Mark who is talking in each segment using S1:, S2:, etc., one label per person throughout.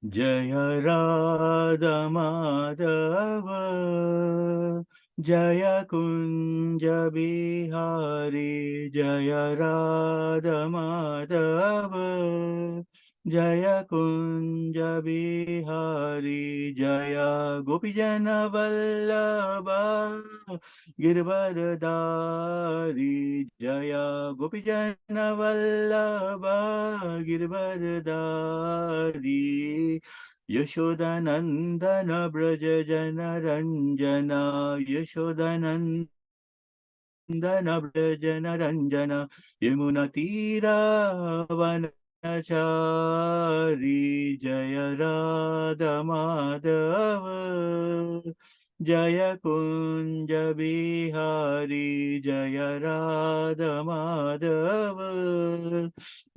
S1: जय राधा माधव, जय कुंज बिहारी, जय राधा माधव, जय कुंज बिहारी, जय गोपीजन वल्लभ गिरवरधारी, जय गोपीजन वल्लभ गिरवरधारी, यशोदानंदन ब्रज जन रंजना, यशोदानंदन ब्रज जन रंजना, यमुना तीरावनचारी, जय राधा माधव, जय कुंज बिहारी, जय राधा माधव,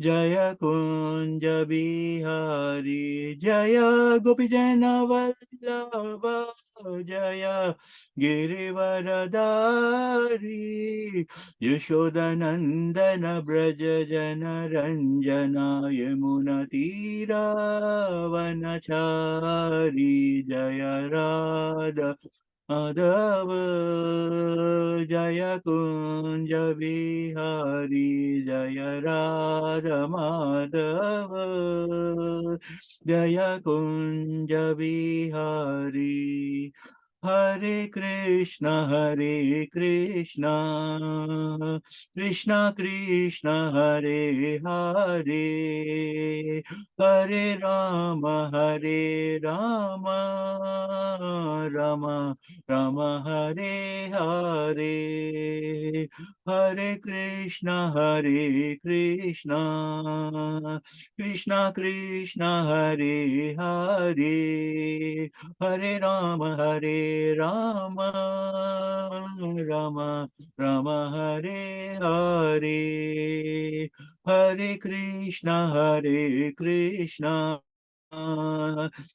S1: जय कुंज बिहारी, जय गोपीजन वल्लभ, जय गिरिवरधारी, यशोदनंदन ब्रज जन रंजना, यमुना तीरावनचारी, जय राधा माधव, जय कुंज बिहारी, जय राधा माधव, जय कुंज बिहारी। हरे कृष्णा कृष्णा कृष्णा हरे हरे, हरे राम राम राम हरे हरे, हरे कृष्णा कृष्णा कृष्णा हरे हरे, हरे राम राम राम हरे हरे, हरे कृष्णा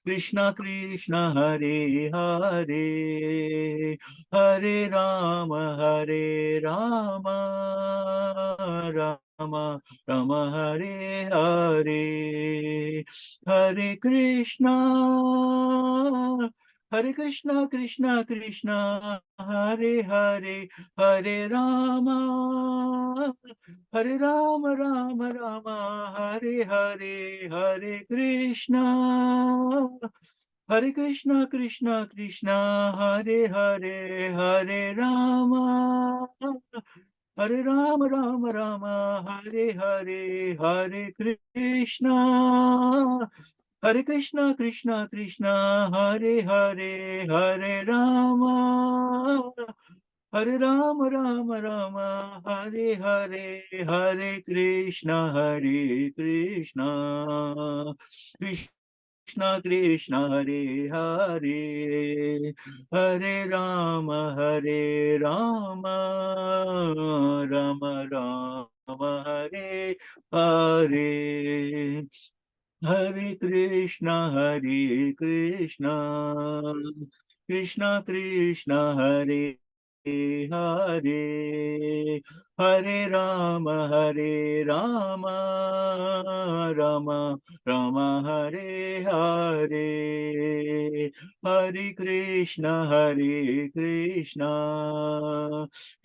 S1: कृष्णा कृष्णा हरे हरे, हरे राम राम राम हरे हरे, हरे कृष्णा कृष्णा कृष्णा हरे हरे, हरे राम राम हरे हरे, हरे कृष्णा कृष्णा कृष्णा हरे हरे, हरे राम राम हरे हरे, हरे कृष्णा कृष्णा कृष्णा हरे हरे, हरे राम राम हरे हरे, हरे कृष्णा कृष्णा कृष्णा हरे हरे, हरे राम राम राम हरे हरे, हरे कृष्णा कृष्णा कृष्णा हरे हरे, हरे राम राम राम हरे हरे, हरे कृष्णा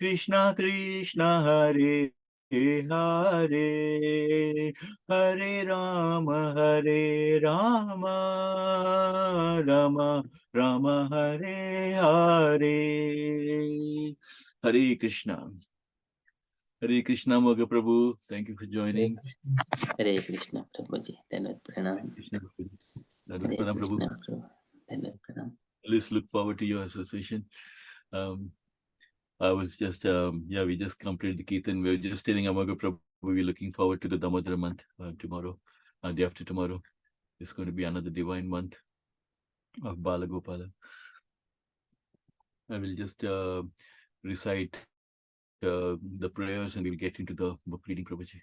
S1: कृष्णा कृष्णा हरे हरे, हरे राम राम राम हरे हरे, हरे कृष्णा। हरे कृष्णा मोगा प्रभु, thank you for joining.
S2: Hare Krishna प्रभु जी, धन्यवाद प्रणाम। हरे
S1: प्रणाम प्रभु,
S2: कृष्णा प्रभु, धन्यवाद प्रणाम।
S1: let's look forward to your association. I was just we just completed the Kirtan. We were just telling Amaga Prabhu we're looking forward to the Damodara month tomorrow, day after tomorrow. It's going to be another divine month of Balagopala. I will just recite the prayers and we'll get into the book reading, Prabhuji.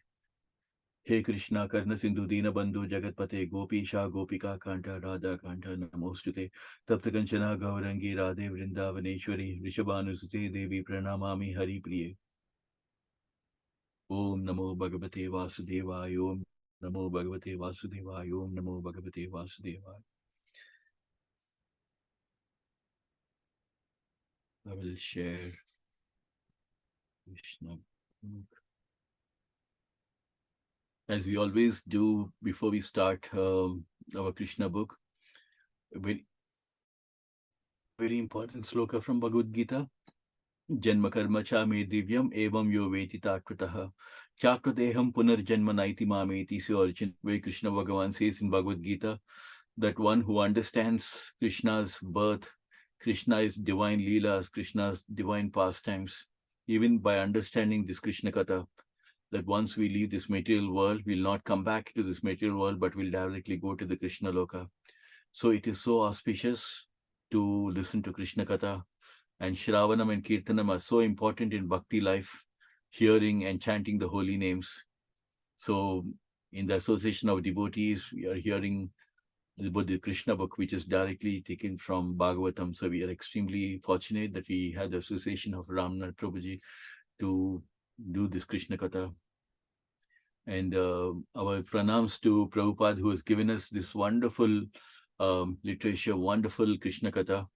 S1: हे कृष्णा कर्ण सिंधु दीन बंधु जगतपते गोपीशा गोपिका कांठा राधा कांठा नमोस्तुते, तप्त कंचना गौरंगी राधे वृंदावनेश्वरी, वृषभानुसुते देवी प्रणमामि हरि प्रिये। ओम नमो भगवते वासुदेवाय, ओम Namo Bhagavate Vasudevaya. Om Namo Bhagavate Vasudevaya. I will share Krishna book. As we always do before we start our Krishna book, a very, very important sloka from Bhagavad Gita. Janma karma cha me divyam evam yo veti tatvataha chakradeham punarjanma naiti mameti. So origin where Krishna Bhagavan says in Bhagavad Gita that one who understands Krishna's birth, Krishna's divine leelas, Krishna's divine pastimes, even by understanding this Krishna Katha, that once we leave this material world, we'll not come back to this material world, but we'll directly go to the Krishna Loka. So it is so auspicious to listen to Krishna Katha, and Shravanam and Kirtanam are so important in Bhakti life, hearing and chanting the holy names. So in the association of devotees, we are hearing about the Krishna book, which is directly taken from Bhagavatam. So we are extremely fortunate that we had the association of Ramnath Prabhuji to do this Krishna Katha. And our pranams to Prabhupada, who has given us this wonderful literature, wonderful Krishna Katha.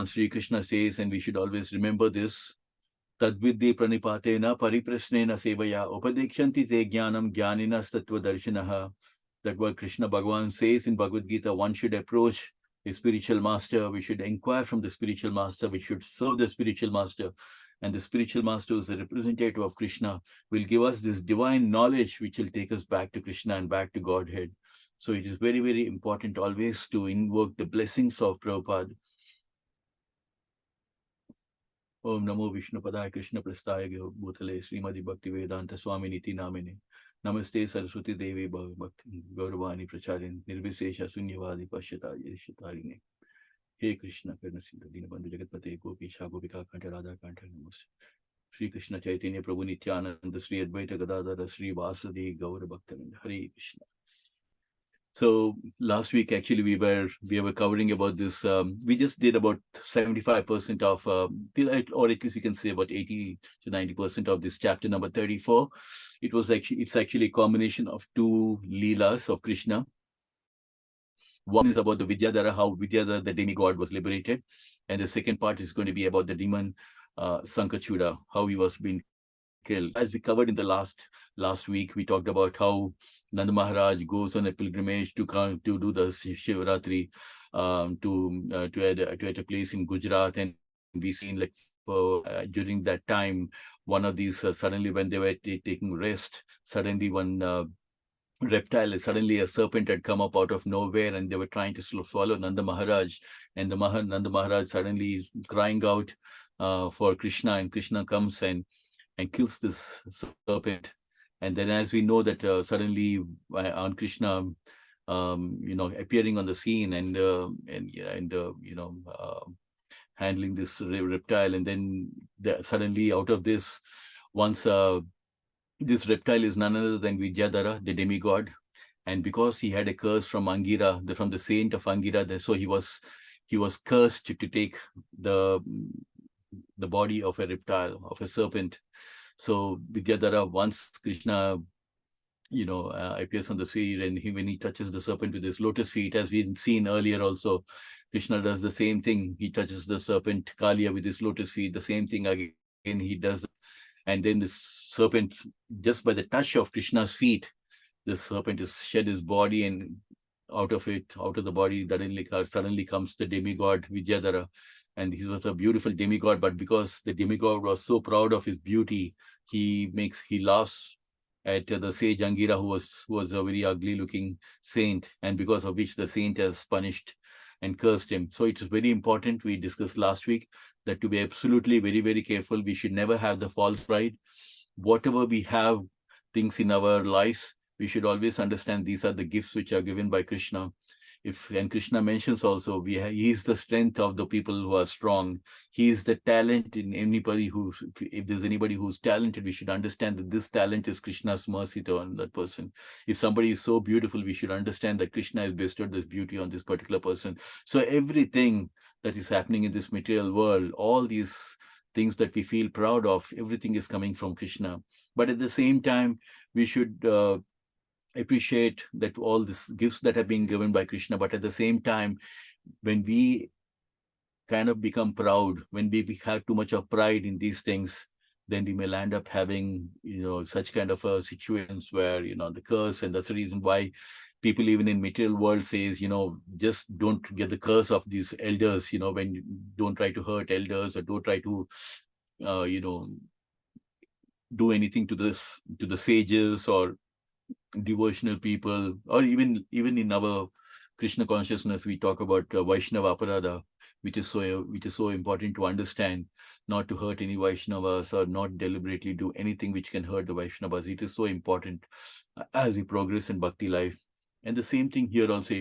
S1: Sri Krishna says, and we should always remember this, Tadvidhi pranipatena pariprasnena sevaya upadekshanti te jnanam jnaninas tattva darshinaha. That what Krishna Bhagavan says in Bhagavad Gita, one should approach a spiritual master, we should inquire from the spiritual master, we should serve the spiritual master. And the spiritual master, who is the representative of Krishna, will give us this divine knowledge which will take us back to Krishna and back to Godhead. So it is very, very important always to invoke the blessings of Prabhupada. Om Namo Vishnu Padaya Krishna Prastaya Bhutale Srimadi Bhakti Vedanta Swami Niti Namine Namaste Saraswati Devi Bhakti Gauravani Pracharin Nirvisesha Sunyavadi Pashyata Yeshatarine. Hey Krishna Karna Sindhu Dinabandhu Jagatpate Gopisha Gopika Kanta Radha Kanta Namaste Sri Krishna Chaitanya Prabhu Nityananda Sri Advaita Gadadhara Sri Vasadi Gaura Bhaktavinda. Hare Krishna. So last week, actually, we were covering about this. We just did about 75% of, or at least you can say about 80 to 90% of this chapter number 34. It's actually a combination of two leelas of Krishna. One is about the Vidyadhara, how Vidyadhara, the demigod, was liberated, and the second part is going to be about the demon Sankachuda, how he was being killed. As we covered in the last week, we talked about how Nanda Maharaj goes on a pilgrimage to do the Shivaratri to a place in Gujarat, and we seen like during that time, one of these suddenly when they were taking rest, suddenly one reptile, suddenly a serpent had come up out of nowhere, and they were trying to swallow Nanda Maharaj, and Nanda Maharaj suddenly is crying out for Krishna, and Krishna comes and kills this serpent. And then, as we know that suddenly on Krishna, appearing on the scene and handling this reptile, and then suddenly out of this, once this reptile is none other than Vidyadhara, the demigod, and because he had a curse from Angira, from the saint of Angira, so he was cursed to take the body of a reptile, of a serpent. So Vidyadhara, once Krishna, appears on the scene, and when he touches the serpent with his lotus feet, as we've seen earlier also, Krishna does the same thing. He touches the serpent Kaliya with his lotus feet. The same thing again he does, and then the serpent, just by the touch of Krishna's feet, the serpent is shed his body, and out of the body, suddenly comes the demigod Vidyadhara. And he was a beautiful demigod, but because the demigod was so proud of his beauty, he laughs at the sage Angira, who was a very ugly looking saint, and because of which the saint has punished and cursed him. So it is very important, we discussed last week, that to be absolutely very, very careful. We should never have the false pride. Whatever we have, things in our lives, we should always understand these are the gifts which are given by Krishna. And Krishna mentions also, he is the strength of the people who are strong. He is the talent in anybody if there's anybody who's talented, we should understand that this talent is Krishna's mercy on that person. If somebody is so beautiful, we should understand that Krishna has bestowed this beauty on this particular person. So everything that is happening in this material world, all these things that we feel proud of, everything is coming from Krishna. But at the same time, we should appreciate that all these gifts that have been given by Krishna, but at the same time, when we kind of become proud, when we have too much of pride in these things, then we may land up having, such kind of situations where, the curse, and that's the reason why people even in material world says, just don't get the curse of these elders, when you don't try to hurt elders, or don't try to, do anything to the sages or devotional people, or even in our Krishna consciousness, we talk about Vaishnava Aparada, which is so important to understand, not to hurt any Vaishnavas or not deliberately do anything which can hurt the Vaishnavas. It is so important as we progress in bhakti life. And the same thing here also.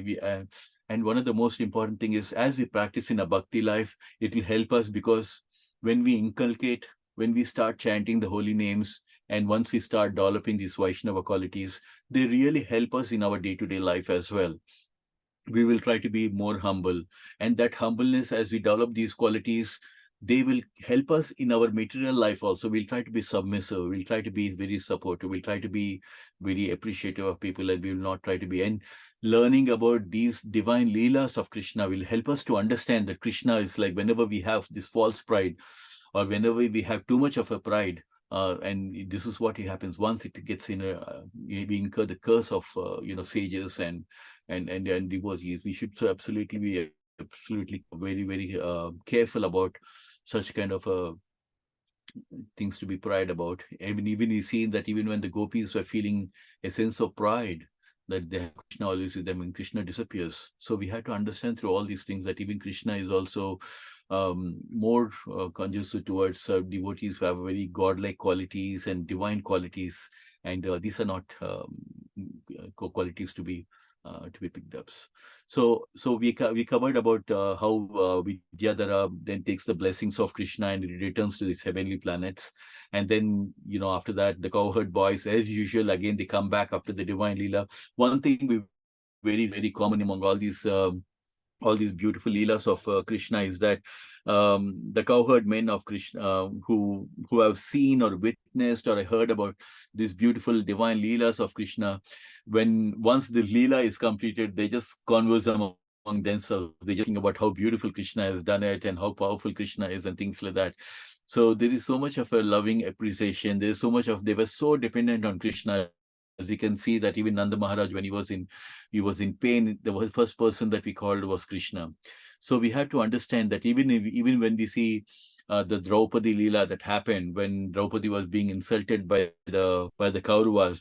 S1: And one of the most important thing is, as we practice in a bhakti life, it will help us, because when we inculcate, when we start chanting the holy names, and once we start developing these Vaishnava qualities, they really help us in our day-to-day life as well. We will try to be more humble. And that humbleness, as we develop these qualities, they will help us in our material life also. We'll try to be submissive. We'll try to be very supportive. We'll try to be very appreciative of people, and we will not try to be. And learning about these divine leelas of Krishna will help us to understand that Krishna is like, whenever we have this false pride, or whenever we have too much of a pride, and this is what happens once it gets in we incur the curse of sages and devotees. We should so absolutely be absolutely very, very careful about such kind of things to be pride about. Even you see that even when the gopis were feeling a sense of pride that they have Krishna always with them, and Krishna disappears. So we have to understand through all these things that even Krishna is also more conducive towards devotees who have very godlike qualities and divine qualities, and these are not qualities to be picked up. So we covered about how Vidyadhara then takes the blessings of Krishna and returns to these heavenly planets. And then, after that, the cowherd boys, as usual, again, they come back after the divine Leela. One thing we very, very common among all these beautiful leelas of Krishna is that the cowherd men of Krishna who have seen or witnessed or heard about these beautiful divine leelas of Krishna, once the leela is completed, they just converse among themselves. They just think about how beautiful Krishna has done it and how powerful Krishna is and things like that. So there is so much of a loving appreciation. There's so much of, they were so dependent on Krishna. As you can see that even Nanda Maharaj, when he was in pain, the first person that we called was Krishna. So we have to understand that even when we see the Draupadi Leela that happened when Draupadi was being insulted by the Kauravas,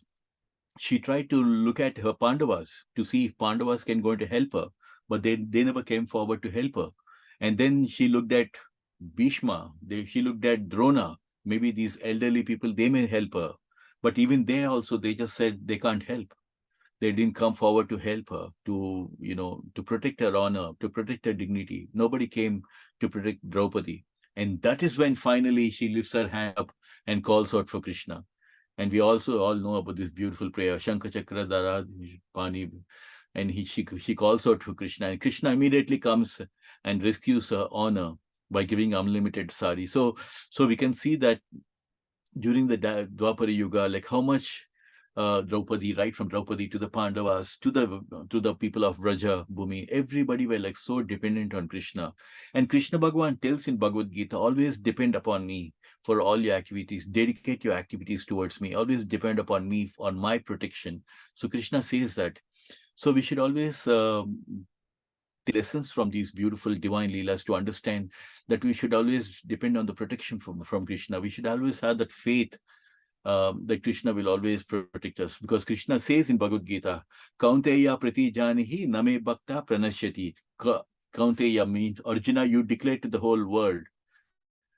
S1: she tried to look at her Pandavas to see if Pandavas can go to help her, but they never came forward to help her. And then she looked at Bhishma, she looked at Drona, maybe these elderly people, they may help her. But even they also, they just said they can't help. They didn't come forward to help her, to protect her honor, to protect her dignity. Nobody came to protect Draupadi. And that is when finally she lifts her hand up and calls out for Krishna. And we also all know about this beautiful prayer, Shankha Chakra Dara Pani. And she calls out for Krishna. And Krishna immediately comes and rescues her honor by giving unlimited sari. So we can see that during the Dwapara Yuga, like how much Draupadi, right from Draupadi to the Pandavas, to the people of Vraja Bhumi, everybody were like so dependent on Krishna. And Krishna Bhagavan tells in Bhagavad Gita, always depend upon me for all your activities, dedicate your activities towards me, always depend upon me on my protection. So Krishna says that. So we should always lessons from these beautiful divine leelas to understand that we should always depend on the protection from Krishna. We should always have that faith that Krishna will always protect us, because Krishna says in Bhagavad Gita, Kaunteya prati janihi name bhakta pranashyati. Kaunteya means, Arjuna, you declare to the whole world,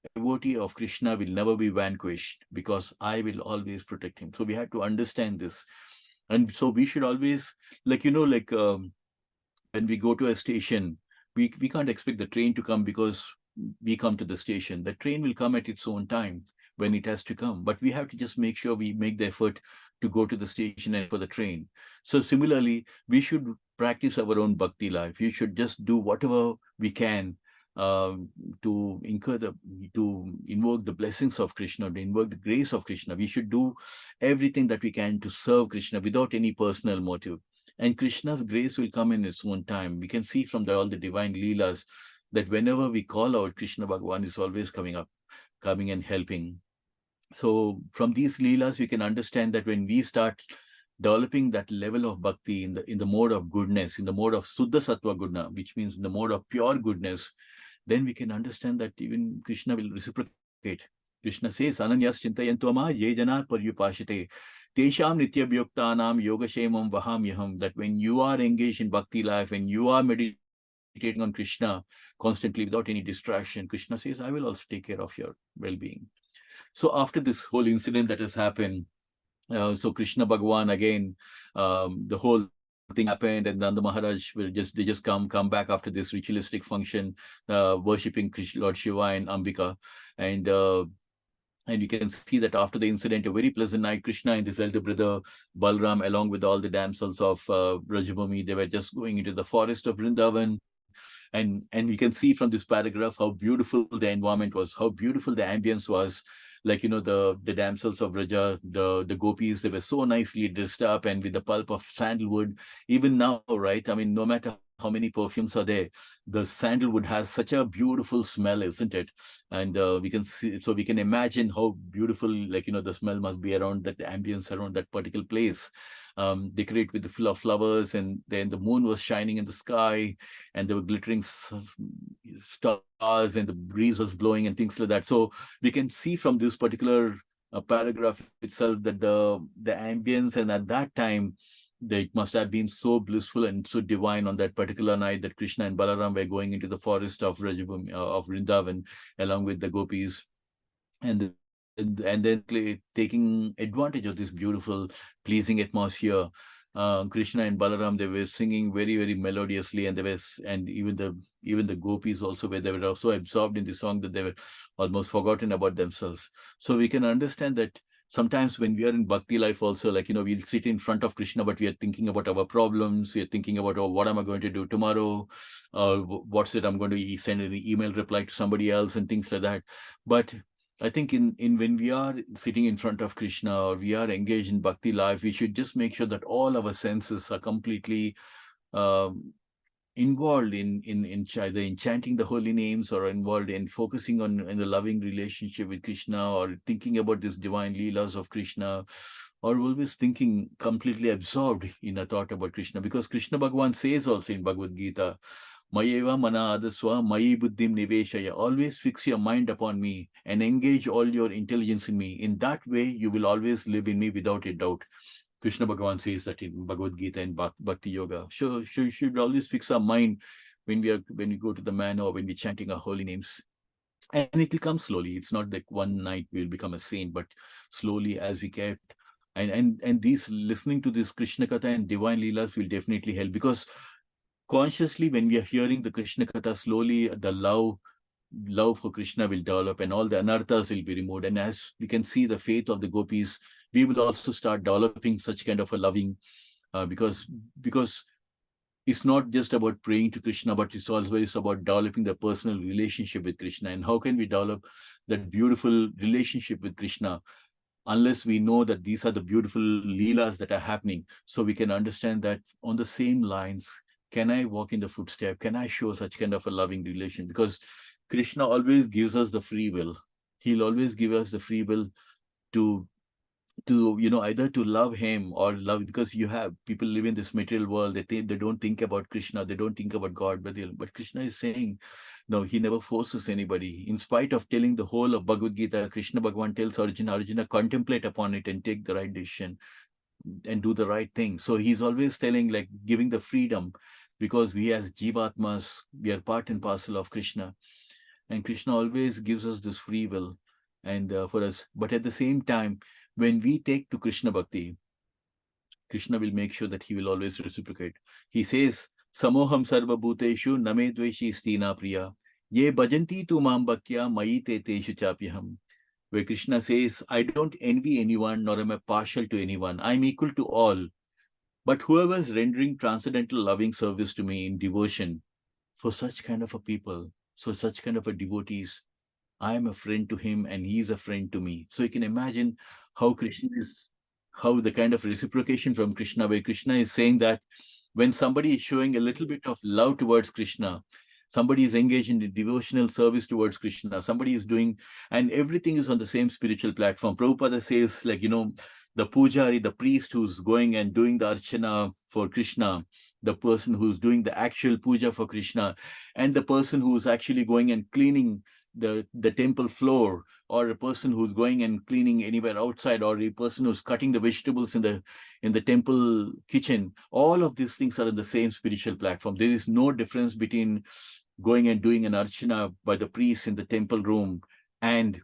S1: a devotee of Krishna will never be vanquished because I will always protect him. So we have to understand this. And so we should always, when we go to a station, we can't expect the train to come because we come to the station. The train will come at its own time when it has to come. But we have to just make sure we make the effort to go to the station and for the train. So similarly, we should practice our own bhakti life. We should just do whatever we can to invoke the blessings of Krishna, to invoke the grace of Krishna. We should do everything that we can to serve Krishna without any personal motive. And Krishna's grace will come in its own time. We can see from all the divine leelas that whenever we call out, Krishna Bhagavan is always coming and helping. So from these leelas, we can understand that when we start developing that level of bhakti in the mode of goodness, in the mode of Suddha Sattva Guna, which means in the mode of pure goodness, then we can understand that even Krishna will reciprocate. Krishna says, Ananyas chintayantoma ye jana paryupashite tesham nityabhyuktanam yogashemam vahamyaham, that when you are engaged in bhakti life, when you are meditating on Krishna constantly without any distraction, Krishna says, I will also take care of your well-being. So after this whole incident that has happened, so Krishna Bhagwan again, the whole thing happened, and Nanda Maharaj will just come back after this ritualistic function, worshipping Krishna, Lord Shiva and Ambika, and you can see that after the incident, a very pleasant night, Krishna and his elder brother Balram, along with all the damsels of Brajabhumi, they were just going into the forest of Vrindavan. And we can see from this paragraph how beautiful the environment was, how beautiful the ambience was. Like, the damsels of Raja, the gopis, they were so nicely dressed up and with the pulp of sandalwood. Even now, right? I mean, no matter how many perfumes are there, the sandalwood has such a beautiful smell, isn't it? And we can see, so we can imagine how beautiful, the smell must be around that ambience, around that particular place. Decorate with the full of flowers, and then the moon was shining in the sky, and there were glittering stars, and the breeze was blowing and things like that. So we can see from this particular paragraph itself that the ambience, and at that time, it must have been so blissful and so divine on that particular night that Krishna and Balaram were going into the forest of Rajabhumi, of Vrindavan, along with the gopis, and then taking advantage of this beautiful, pleasing atmosphere. Krishna and Balaram, they were singing very, very melodiously, and even the gopis also, where they were so absorbed in the song that they were almost forgotten about themselves. So we can understand that sometimes when we are in bhakti life also, we'll sit in front of Krishna, but we are thinking about our problems. We are thinking about, oh, what am I going to do tomorrow? What's it I'm going to send an email reply to somebody else and things like that. But I think in when we are sitting in front of Krishna, or we are engaged in bhakti life, we should just make sure that all our senses are completely involved in either in chanting the holy names, or involved in focusing on in the loving relationship with Krishna, or thinking about this divine leelas of Krishna, or always thinking completely absorbed in a thought about Krishna. Because Krishna Bhagavan says also in Bhagavad Gita, Mayeva mana adaswa mayi buddhim niveshaya. Always fix your mind upon me and engage all your intelligence in me. In that way, you will always live in me without a doubt. Krishna Bhagavan says that in Bhagavad Gita and Bhakti Yoga. So you should always fix our mind when we go to the manna, or when we're chanting our holy names. And it will come slowly. It's not like one night we'll become a saint, but slowly as we kept. And these, listening to this Krishna Katha and divine leelas will definitely help, because consciously, when we are hearing the Krishna Katha, slowly the love for Krishna will develop, and all the anarthas will be removed. And as we can see the faith of the gopis, we will also start developing such kind of a loving, because it's not just about praying to Krishna, but it's always about developing the personal relationship with Krishna. And how can we develop that beautiful relationship with Krishna unless we know that these are the beautiful leelas that are happening? So we can understand that on the same lines, can I walk in the footstep? Can I show such kind of a loving relation? Because Krishna always gives us the free will. He'll always give us the free will to either to love him or love, because you have people live in this material world, they don't think about Krishna, they don't think about God, but Krishna is saying no, he never forces anybody. In spite of telling the whole of Bhagavad Gita, Krishna Bhagavan tells Arjuna, contemplate upon it and take the right decision and do the right thing. So he's always telling, like, giving the freedom, because we as Jivatmas, we are part and parcel of Krishna, and Krishna always gives us this free will and for us. But at the same time, when we take to Krishna Bhakti, Krishna will make sure that he will always reciprocate. He says, Samoham sarva bhuteshu name dveshi stina priya, ye bhajanti tu mam bhaktya mayi te teshu chapyaham. Where Krishna says, I don't envy anyone, nor am I partial to anyone. I'm equal to all. But whoever is rendering transcendental loving service to me in devotion, for such kind of a people, So such kind of a devotees, I am a friend to him and he is a friend to me. So you can imagine how Krishna is, how the kind of reciprocation from Krishna, where Krishna is saying that when somebody is showing a little bit of love towards Krishna, somebody is engaged in the devotional service towards Krishna, somebody is doing, and everything is on the same spiritual platform. Prabhupada says, like, the pujari, the priest who's going and doing the archana for Krishna, the person who's doing the actual puja for Krishna, and the person who's actually going and cleaning the temple floor, or a person who's going and cleaning anywhere outside, or a person who's cutting the vegetables in the temple kitchen, all of these things are in the same spiritual platform. There is no difference between going and doing an archana by the priest in the temple room and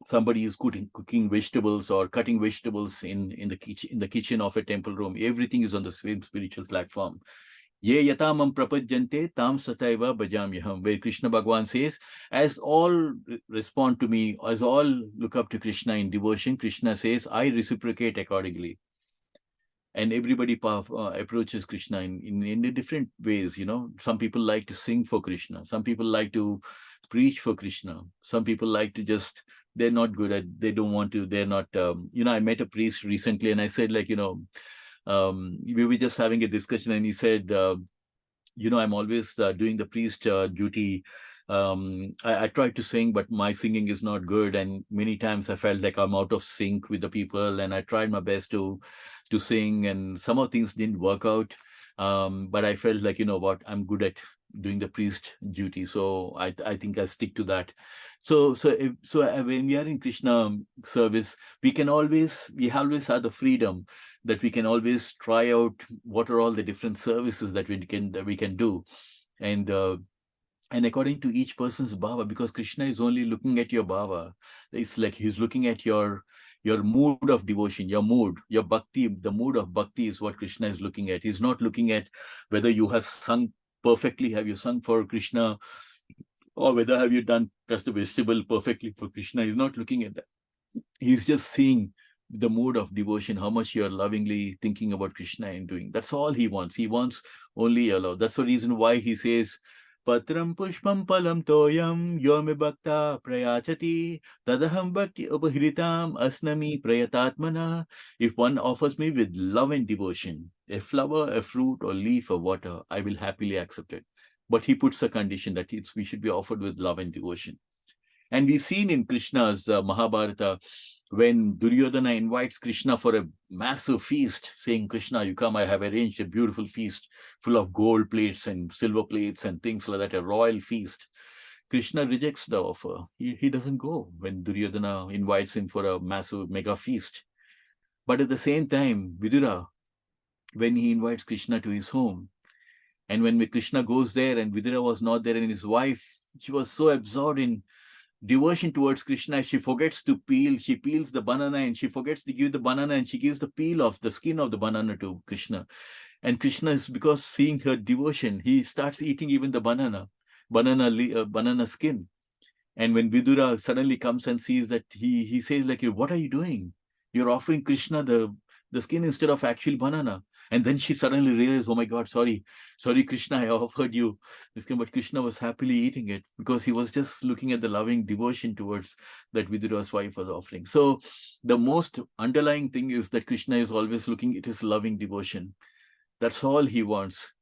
S1: somebody is cooking vegetables or cutting vegetables in the kitchen of a temple room. Everything is on the same spiritual platform. Ye yatamam prapajyante tam sataiva bhajamyaham, where Krishna Bhagavan says, as all respond to me, as all look up to Krishna in devotion, Krishna says, I reciprocate accordingly. And everybody approaches Krishna in the different ways. Some people like to sing for Krishna. Some people like to preach for Krishna. Some people like to just, they're not good at, they don't want to, they're not, I met a priest recently and I said, like, we were just having a discussion and he said, I'm always doing the priest duty. I tried to sing, but my singing is not good. And many times I felt like I'm out of sync with the people. And I tried my best to sing, and some of things didn't work out. But I felt like, I'm good at doing the priest duty. So I think I stick to that. So when we are in Krishna service, we always have the freedom that we can always try out what are all the different services that we can do. And according to each person's bhava, because Krishna is only looking at your bhava. It's like he's looking at your mood of devotion, your mood, your bhakti. The mood of bhakti is what Krishna is looking at. He's not looking at whether you have sung perfectly, have you sung for Krishna, or whether have you done cast a vegetable perfectly for Krishna. He's not looking at that. He's just seeing the mood of devotion, how much you are lovingly thinking about Krishna and doing. That's all he wants. He wants only your love. That's the reason why he says, Patram pushpam palam toyam yomi bhakta prayachati tadaham bhakti upahritam asnami prayatatmana. If one offers me with love and devotion, a flower, a fruit, or leaf, or water, I will happily accept it. But he puts a condition that we should be offered with love and devotion. And we've seen in Krishna's Mahabharata, when Duryodhana invites Krishna for a massive feast, saying, Krishna, you come, I have arranged a beautiful feast full of gold plates and silver plates and things like that, a royal feast. Krishna rejects the offer. He doesn't go when Duryodhana invites him for a massive mega feast. But at the same time, Vidura, when he invites Krishna to his home, and when Krishna goes there and Vidura was not there, and his wife, she was so absorbed in devotion towards Krishna, she forgets to peel. She peels the banana and she forgets to give the banana, and she gives the peel of the skin of the banana to Krishna. And Krishna is, because seeing her devotion, he starts eating even the banana skin. And when Vidura suddenly comes and sees that, he says, like, what are you doing? You're offering Krishna the skin instead of actual banana. And then she suddenly realized, oh my God, sorry, Krishna, I offered you this skin. But Krishna was happily eating it because he was just looking at the loving devotion towards that Vidura's wife was offering. So the most underlying thing is that Krishna is always looking at his loving devotion. That's all he wants.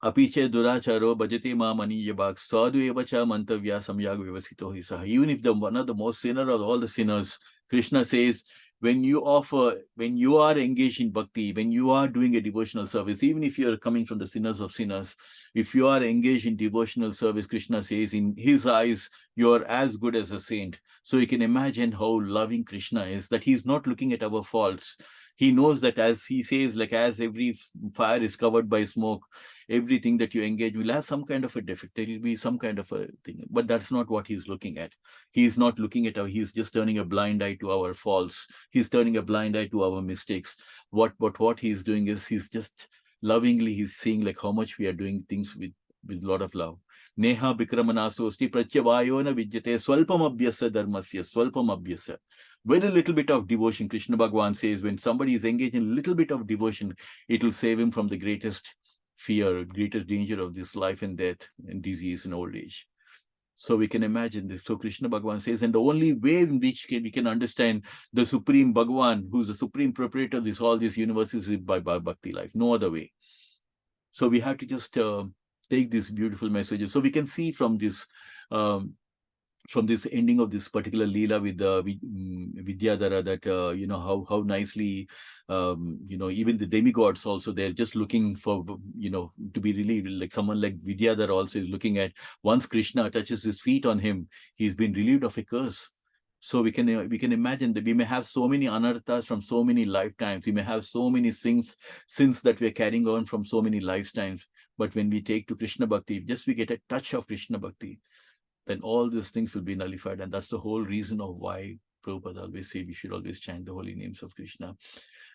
S1: Apiche duracharo bhajati ma maniyabhak sadhu eva cha mantavya samyag vivasito hi saha. Even if one of the most sinner of all the sinners, Krishna says, when you are engaged in bhakti, when you are doing a devotional service, even if you are coming from the sinners of sinners, if you are engaged in devotional service, Krishna says, in his eyes, you are as good as a saint. So you can imagine how loving Krishna is, that he's not looking at our faults. He knows that, as he says, like, as every fire is covered by smoke, everything that you engage will have some kind of a defect. There will be some kind of a thing, but that's not what he's looking at. He's not looking at he's just turning a blind eye to our faults. He's turning a blind eye to our mistakes. What he's doing is, he's just lovingly, he's seeing like how much we are doing things with a lot of love. Neha Bikramanasosti Pratyavayona Vidyate Swalpam Abhyasa Dharmasya Swalpam Abhyasa. With a little bit of devotion, Krishna Bhagavan says, when somebody is engaged in a little bit of devotion, it will save him from the greatest fear, greatest danger of this life and death and disease and old age. So we can imagine this. So Krishna Bhagavan says, and the only way in which we can understand the Supreme Bhagavan, who's the supreme proprietor of all these universes, is by bhakti life. No other way. So we have to just take these beautiful messages. So we can see um, from this ending of this particular Leela with Vidyadhara that, how nicely, even the demigods also, they're just looking for, to be relieved. Like someone like Vidyadhara also is looking at, once Krishna touches his feet on him, he's been relieved of a curse. So we can imagine that we may have so many anarthas from so many lifetimes. We may have so many sins that we're carrying on from so many lifetimes. But when we take to Krishna Bhakti, just we get a touch of Krishna Bhakti, then all these things will be nullified. And that's the whole reason of why Prabhupada always say we should always chant the holy names of Krishna.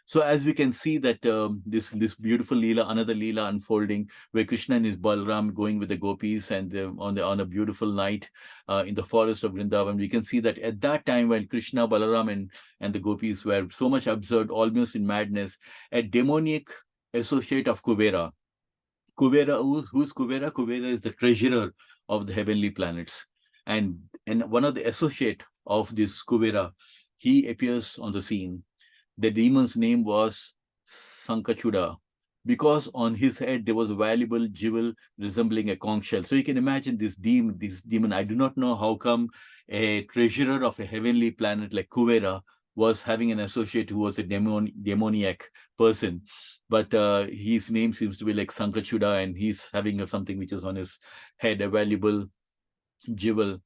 S1: So as we can see that this beautiful Leela, another Leela unfolding, where Krishna and his Balram going with the gopis, and on a beautiful night in the forest of Vrindavan, we can see that at that time when Krishna, Balaram and the gopis were so much absurd, almost in madness, a demoniac associate of Kubera. Who's Kubera? Kubera is the treasurer of the heavenly planets. And one of the associate of this Kubera, he appears on the scene. The demon's name was Sankachuda, because on his head there was a valuable jewel resembling a conch shell. So you can imagine this demon. I do not know how come a treasurer of a heavenly planet like Kubera was having an associate who was a demoniac person. But his name seems to be like Sankachuda, and he's having something which is on his head, a valuable jewel.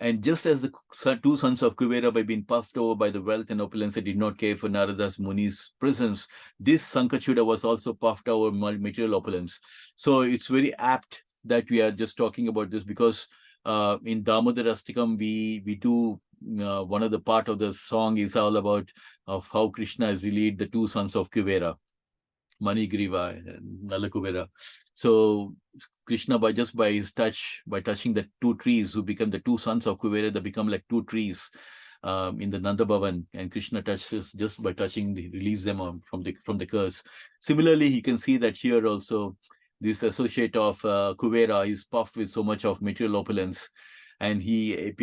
S1: And just as the two sons of Kuvera, by being puffed over by the wealth and opulence, did not care for Narada's Muni's presence, this Sankachuda was also puffed over material opulence. So it's very apt that we are just talking about this, because in Damodarastikam, we do one of the part of the song is all about of how Krishna has relieved the two sons of Kuvera, Manigriva and Nalakubera. So Krishna, by his touch, by touching the two trees, who become the two sons of Kuvera, they become like two trees in the Nanda Bhavan, and Krishna touches, just by touching, relieves them from the curse. Similarly, you can see that here also, this associate of Kuvera is puffed with so much of material opulence, and he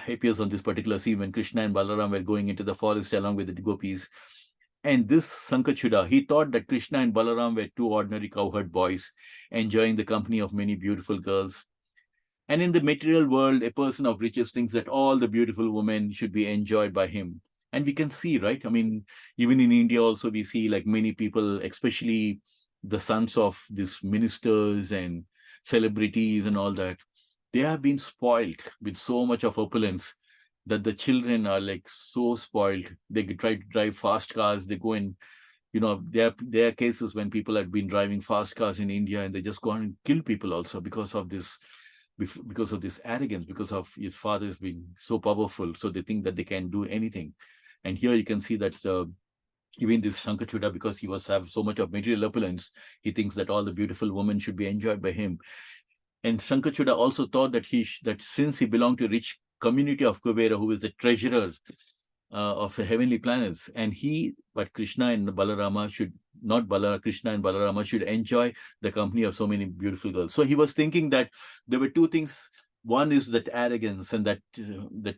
S1: appears on this particular scene when Krishna and Balaram were going into the forest along with the gopis. And this Sankachuda, he thought that Krishna and Balaram were two ordinary cowherd boys enjoying the company of many beautiful girls. And in the material world, a person of riches thinks that all the beautiful women should be enjoyed by him. And we can see, right? I mean, even in India also, we see like many people, especially the sons of these ministers and celebrities and all that, they have been spoiled with so much of opulence that the children are like so spoiled. They try to drive fast cars. They go in, there are cases when people have been driving fast cars in India, and they just go and kill people also because of this arrogance, because of his fathers being so powerful. So they think that they can do anything. And here you can see that even this Shankachuda, because he have so much of material opulence, he thinks that all the beautiful women should be enjoyed by him. And Shankachuda also thought that that since he belonged to a rich community of Kubera, who is the treasurer of the heavenly planets, but Krishna and Balarama Krishna and Balarama should enjoy the company of so many beautiful girls. So he was thinking that there were two things. One is that arrogance and that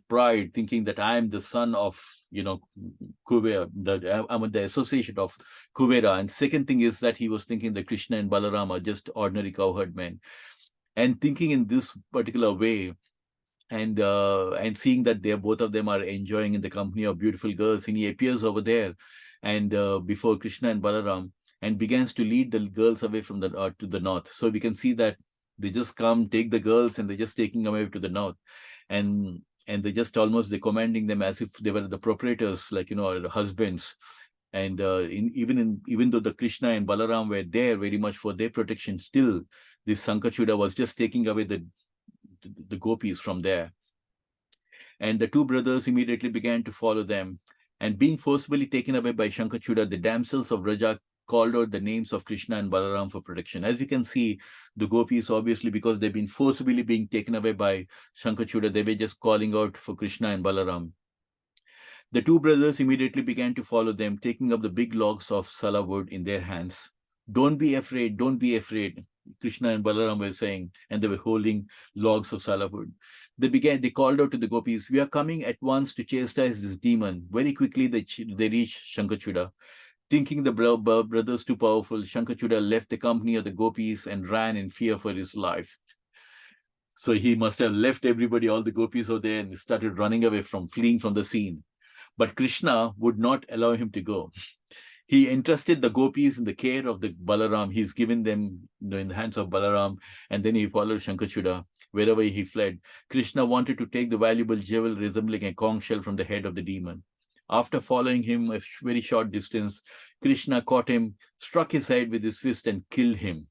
S1: pride, thinking that I am the son of Kubera, that I'm the associate of Kubera. And second thing is that he was thinking that Krishna and Balarama are just ordinary cowherd men. And thinking in this particular way, and seeing that both of them are enjoying in the company of beautiful girls, and he appears over there and before Krishna and Balaram, and begins to lead the girls away from the to the north. So we can see that they just take the girls, and they're just taking away to the north, and they just almost they're commanding them as if they were the proprietors, like the husbands. And even though the Krishna and Balaram were there very much for their protection, still this Sankachuda was just taking away the gopis from there. And the two brothers immediately began to follow them. And being forcibly taken away by Shankachuda, the damsels of Raja called out the names of Krishna and Balaram for protection. As you can see, the gopis, obviously, because they've been forcibly being taken away by Shankachuda, they were just calling out for Krishna and Balaram. The two brothers immediately began to follow them, taking up the big logs of sala wood in their hands. Don't be afraid, don't be afraid. Krishna and Balaram were saying, and they were holding logs of salawood. They called out to the gopis, "We are coming at once to chastise this demon." Very quickly, they reached Shankachuda. Thinking the brothers too powerful, Shankachuda left the company of the gopis and ran in fear for his life. So he must have left everybody, all the gopis over there, and started running away fleeing from the scene. But Krishna would not allow him to go. He entrusted the gopis in the care of the Balaram. He's given them in the hands of Balaram, and then he followed Shankachuda wherever he fled. Krishna wanted to take the valuable jewel resembling a conch shell from the head of the demon. After following him a very short distance, Krishna caught him, struck his head with his fist, and killed him.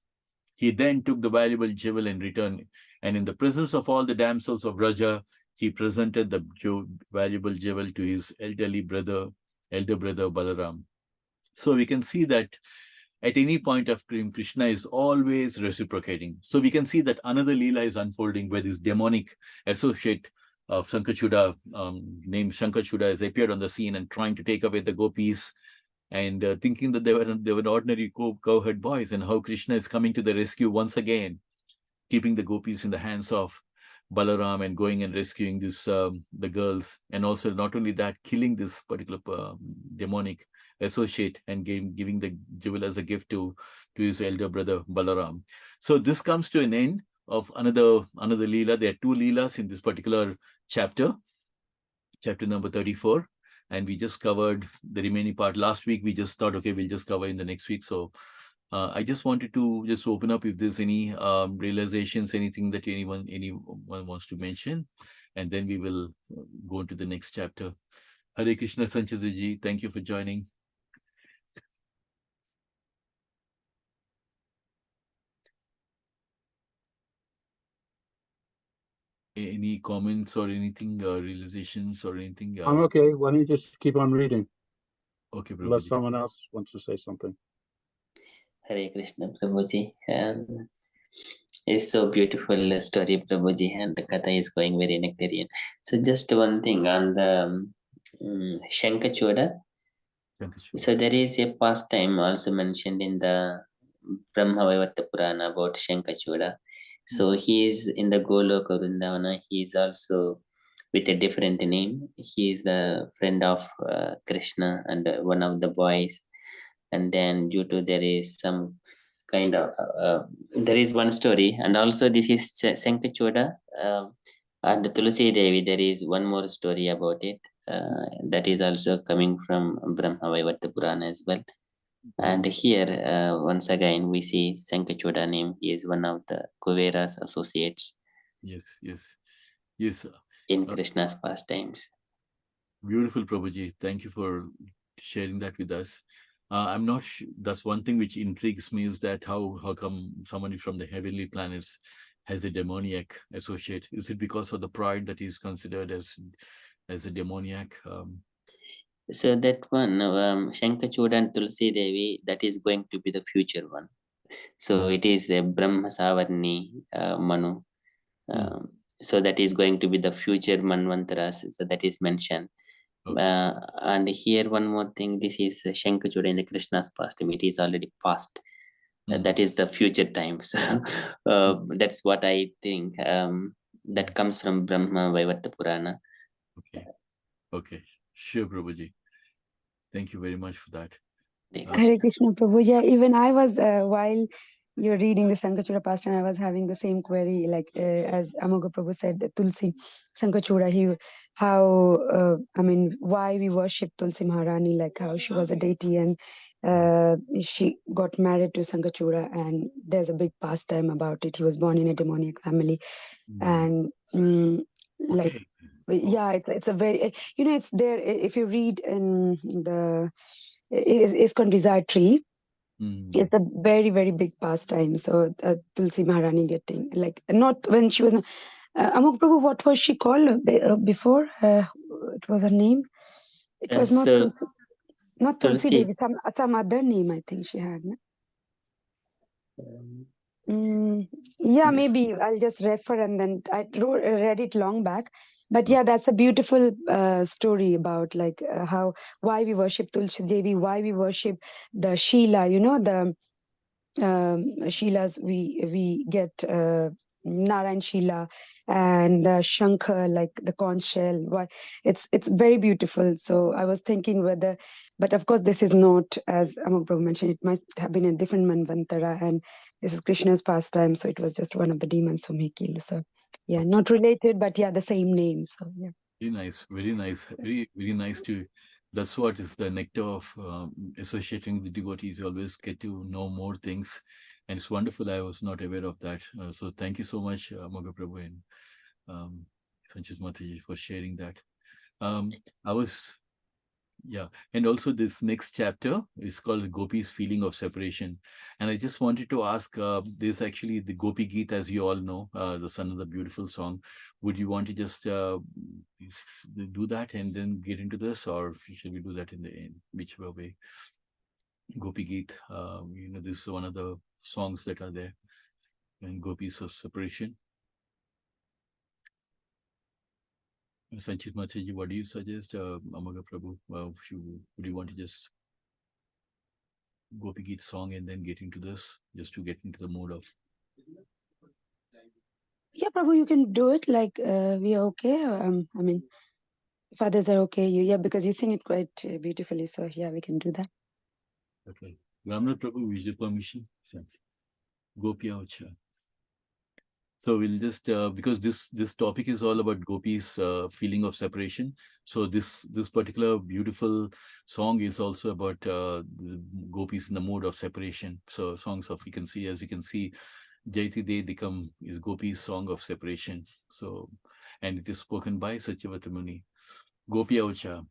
S1: He then took the valuable jewel and returned, and in the presence of all the damsels of Raja, he presented the valuable jewel to his elder brother Balaram. So we can see that at any point of time, Krishna is always reciprocating. So we can see that another Leela is unfolding where this demonic associate of Shankachuda, named Shankachuda, has appeared on the scene and trying to take away the gopis, and thinking that they were ordinary cowherd boys, and how Krishna is coming to the rescue once again, keeping the gopis in the hands of Balaram and going and rescuing the girls, and also not only that, killing this particular demonic associate and giving the jewel as a gift to his elder brother Balaram. So this comes to an end of another Leela. There are two Leelas in this particular chapter number 34. And we just covered the remaining part. Last week, we just thought, okay, we'll just cover in the next week. So I just wanted to just open up if there's any realizations, anything that anyone wants to mention, and then we will go into the next chapter. Hare Krishna, Sanchitaji, thank you for joining. Any comments or anything, realizations or anything?
S3: I'm okay. Why don't you just keep on reading?
S1: Okay, Prabhuji.
S3: Unless someone else wants to say something.
S2: Hare Krishna, Prabhuji. It's so beautiful story, Prabhuji, and the Katha is going very nectarian. So just one thing on the Shankachuda. So there is a pastime also mentioned in the Brahmavaivata Purana about Shankachuda. So he is in the Goloka Vrindavana. He is also with a different name. He is the friend of Krishna and one of the boys. And then due to there is some kind of there is one story, and also this is Shankachuda and Tulsi Devi. There is one more story about it that is also coming from Brahmavaivata Purana as well. And here, once again, we see Shankachuda name. He is one of the Kuvera's associates.
S1: Yes.
S2: In Krishna's pastimes.
S1: Beautiful, Prabhuji. Thank you for sharing that with us. I'm not sure. That's one thing which intrigues me, is that how come somebody from the heavenly planets has a demoniac associate? Is it because of the pride that is considered as a demoniac?
S2: So that one, Shankachuda and Tulsi Devi, that is going to be the future one. So it is a Brahma Savarni Manu. So that is going to be the future Manvantaras. So that is mentioned. Okay. And here one more thing, this is Shankachuda in the Krishna's past. It is already past. That is the future times. That's what I think. That comes from Brahma Vaivata Purana.
S1: Okay. Sure, Prabhuji. Thank you very much for that.
S4: Hare Krishna, Prabhuji. Even I was, while you're reading the Shankachuda pastime, I was having the same query, like as Amoga Prabhu said, the Tulsi Shankachuda, why we worship Tulsi Maharani, like how she was a deity and she got married to Shankachuda, and there's a big pastime about it. He was born in a demoniac family. And like, yeah, it's a very, it's there. If you read in the ISKCON Desire Tree, it's a very, very big pastime. So Tulsi Maharani getting, like, not when she was, Amok Prabhu, what was she called before? It was her name. It was not Tulsi Devi, some other name I think she had. Yeah, maybe I'll just refer, and then I read it long back. But yeah, that's a beautiful story about like why we worship Tulsi Devi, why we worship the Sheela, Sheilas, we get Narayan Sheila and Shankar, like the conch shell. Why it's very beautiful. So I was thinking whether, but of course this is not, as Amok Prabhu mentioned, it might have been a different Manvantara, and this is Krishna's pastime. So it was just one of the demons whom he killed. So yeah, not related, but yeah, the same name. So yeah.
S1: Very nice, very nice, very nice to. That's what is the nectar of associating with the devotees. You always get to know more things, and it's wonderful. I was not aware of that. So thank you so much, Moga Prabhu and Sanchit Mataji, for sharing that. I was, yeah, and also this next chapter is called Gopi's Feeling of Separation. And I just wanted to ask, this actually the Gopi Geet, as you all know, that's another beautiful song. Would you want to just do that and then get into this, or should we do that in the end, whichever way? Gopi Geet, this is one of the songs that are there, and Gopis of Separation. Sanchit Mataji, what do you suggest, Amaga Prabhu? Would you want to just Gopi Geet song and then get into this, just to get into the mode of?
S4: Yeah, Prabhu, you can do it. Like we are okay. I mean, if others are okay, because you sing it quite beautifully. So yeah, we can do that.
S1: Okay. Ramnath Prabhu, with your permission, Gopi Aucha. So we'll just because this topic is all about Gopi's feeling of separation. So this particular beautiful song is also about the Gopis in the mood of separation. So songs of, as you can see, Jaiti De Dikam is Gopi's song of separation. So, and it is spoken by Satyavata Muni. Gopi Aucha.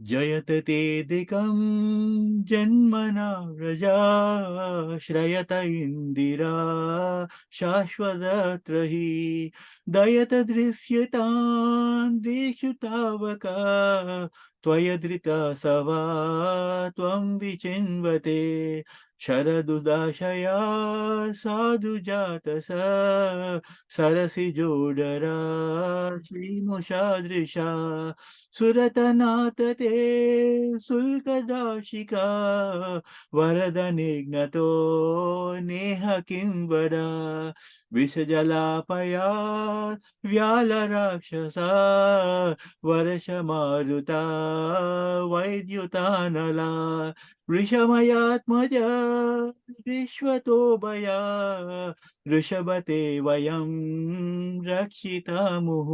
S1: Jayate dikam janmana raja shrayata indira shashwadatrahi dayata drishyatan deshutavaka tvayadrita sava tvam vichinvate sharadudashaya sadhu jatasa sarasi jodara shrimushadrisha सुरतनाथ ते शुल्कदाशिका वरदनिघ्नतो नेह किंवरा विषजलापया व्यालराक्षसा वर्षमारुता वैद्युतानला वृषमयात्मजा विश्वतोभया ऋषभते वयं रक्षितामुः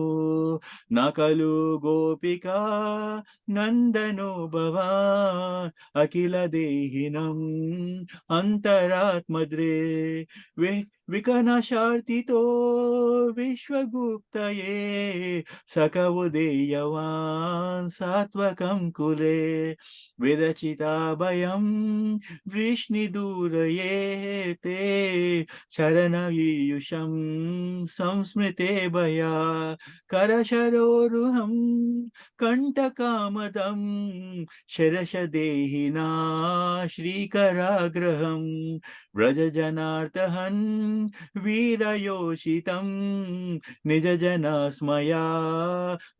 S1: न खलु गोपिका नन्दनो भवान् अखिल देहिनम् अन्तरात्मद्रे विकनशार्तितो विश्वगुप्तये सकवुदेयवान् सात्वकं कुले विरचिता भयं वृष्णिदूरये ते शरणईयुषं संस्मृते भया करशरोरुहं कण्टकामदं शरशदेहिना श्रीकराग्रहं व्रजजनार्दहन् वीरयोषितं निजजनस्मया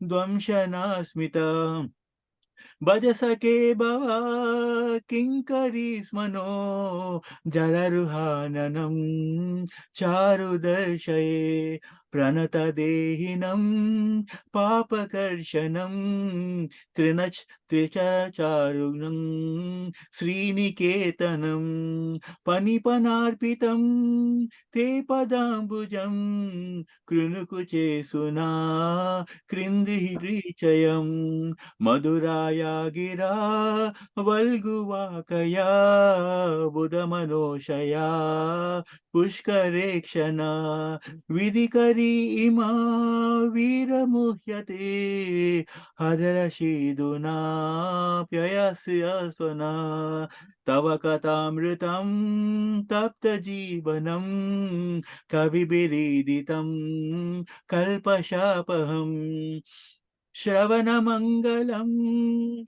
S1: ध्वंसनास्मितम् भज सके भवा किङ्करी स्मनो जलरुहाननं चारुदर्शये प्रणतदेहिनं पापकर्षणं त्रिचचारुणं श्रीनिकेतनं पनिपनार्पितं ते पदाम्बुजं कृणुकुचे सुना कृन्दिरीचयं मधुराया गिरा वल्गुवाकया बुधमनोषया पुष्करेक्षणा विधिकरी इमा वीरमुह्यते हदरशीदुना प्ययस्य स्वना तव कथामृतं तप्तजीवनं कविभिरीडितं कल्पशापहम् श्रवणमङ्गलं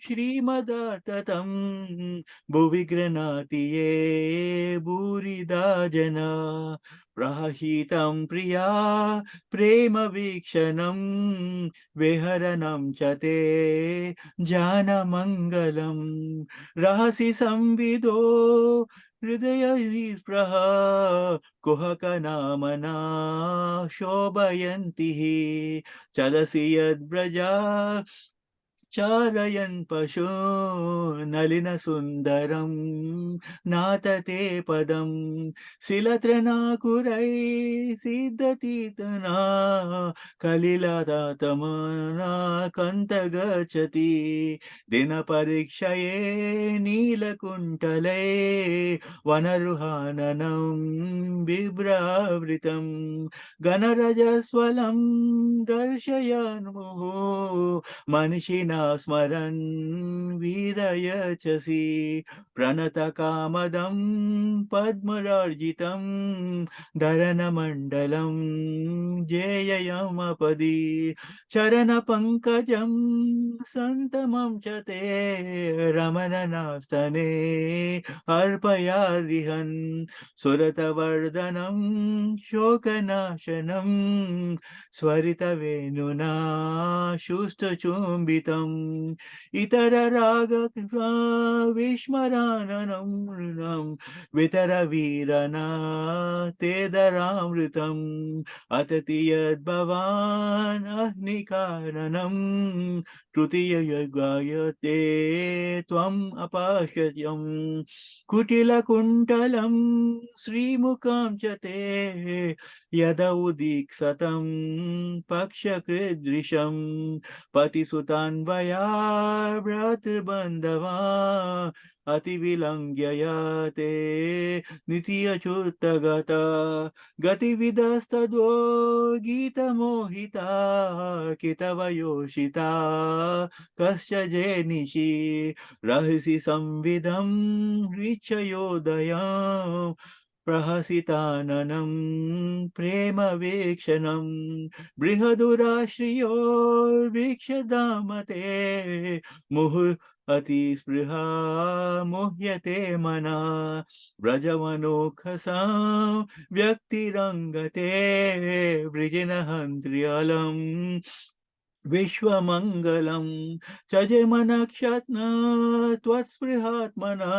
S1: श्रीमदर्ततं भुवि गृह्णाति ये भूरिदा जना प्रहसितं प्रिया प्रेमवीक्षणं विहरणं च ते जानमङ्गलं रहसि संविदो हृदयनिस्पृहा कुहकनामना शोभयन्ति चलसि यद्व्रजा चारयन् पशु नलिनसुन्दरं नातते पदं शिलतृणाकुरै सिद्धतीतना कलिलतातमना कन्त गच्छति दिनपरीक्षये नीलकुण्टले वनरुहाननं बिभ्रावृतं गणरजस्वलं दर्शयन्मुहुः मनिषिणा स्मरन् वीरयचसि प्रणतकामदं पद्मरार्जितं धरणमण्डलं जेययमपदि चरणपङ्कजं सन्तमं च ते रमणनास्तने अर्पयादिहन् सुरतवर्धनं शोकनाशनं स्वरितवेणुना शुष्टचुम्बितम् इतररागकृत्वा विस्मराननं वितरवीरना तेदरामृतम् अतति यद्भवान् अह्निकारणं तृतीययुगायते त्वम् अपाश्यम् कुटिलकुण्टलं श्रीमुखं च ते यदौदीक्षतं पक्षकृदृशं पतिसुतान्वया भ्रातृबन्धवा अतिविलङ्घ्यते नित्यच्युतगता गतिविधस्तद्वो गीतमोहिता कितवयोषिता कश्च जेनिषि रहसि संविदं ऋक्षयोदयं प्रहसिताननं प्रेमवीक्षणं बृहदुराश्रियो वीक्षदामते मुहुः अतिस्पृहा मुह्यते मना व्रजमनोखसा व्यक्तिरङ्गते वृजिनहन्त्र्यलम् विश्वमङ्गलं चजमनक्षत्न त्वत्स्पृहात्मना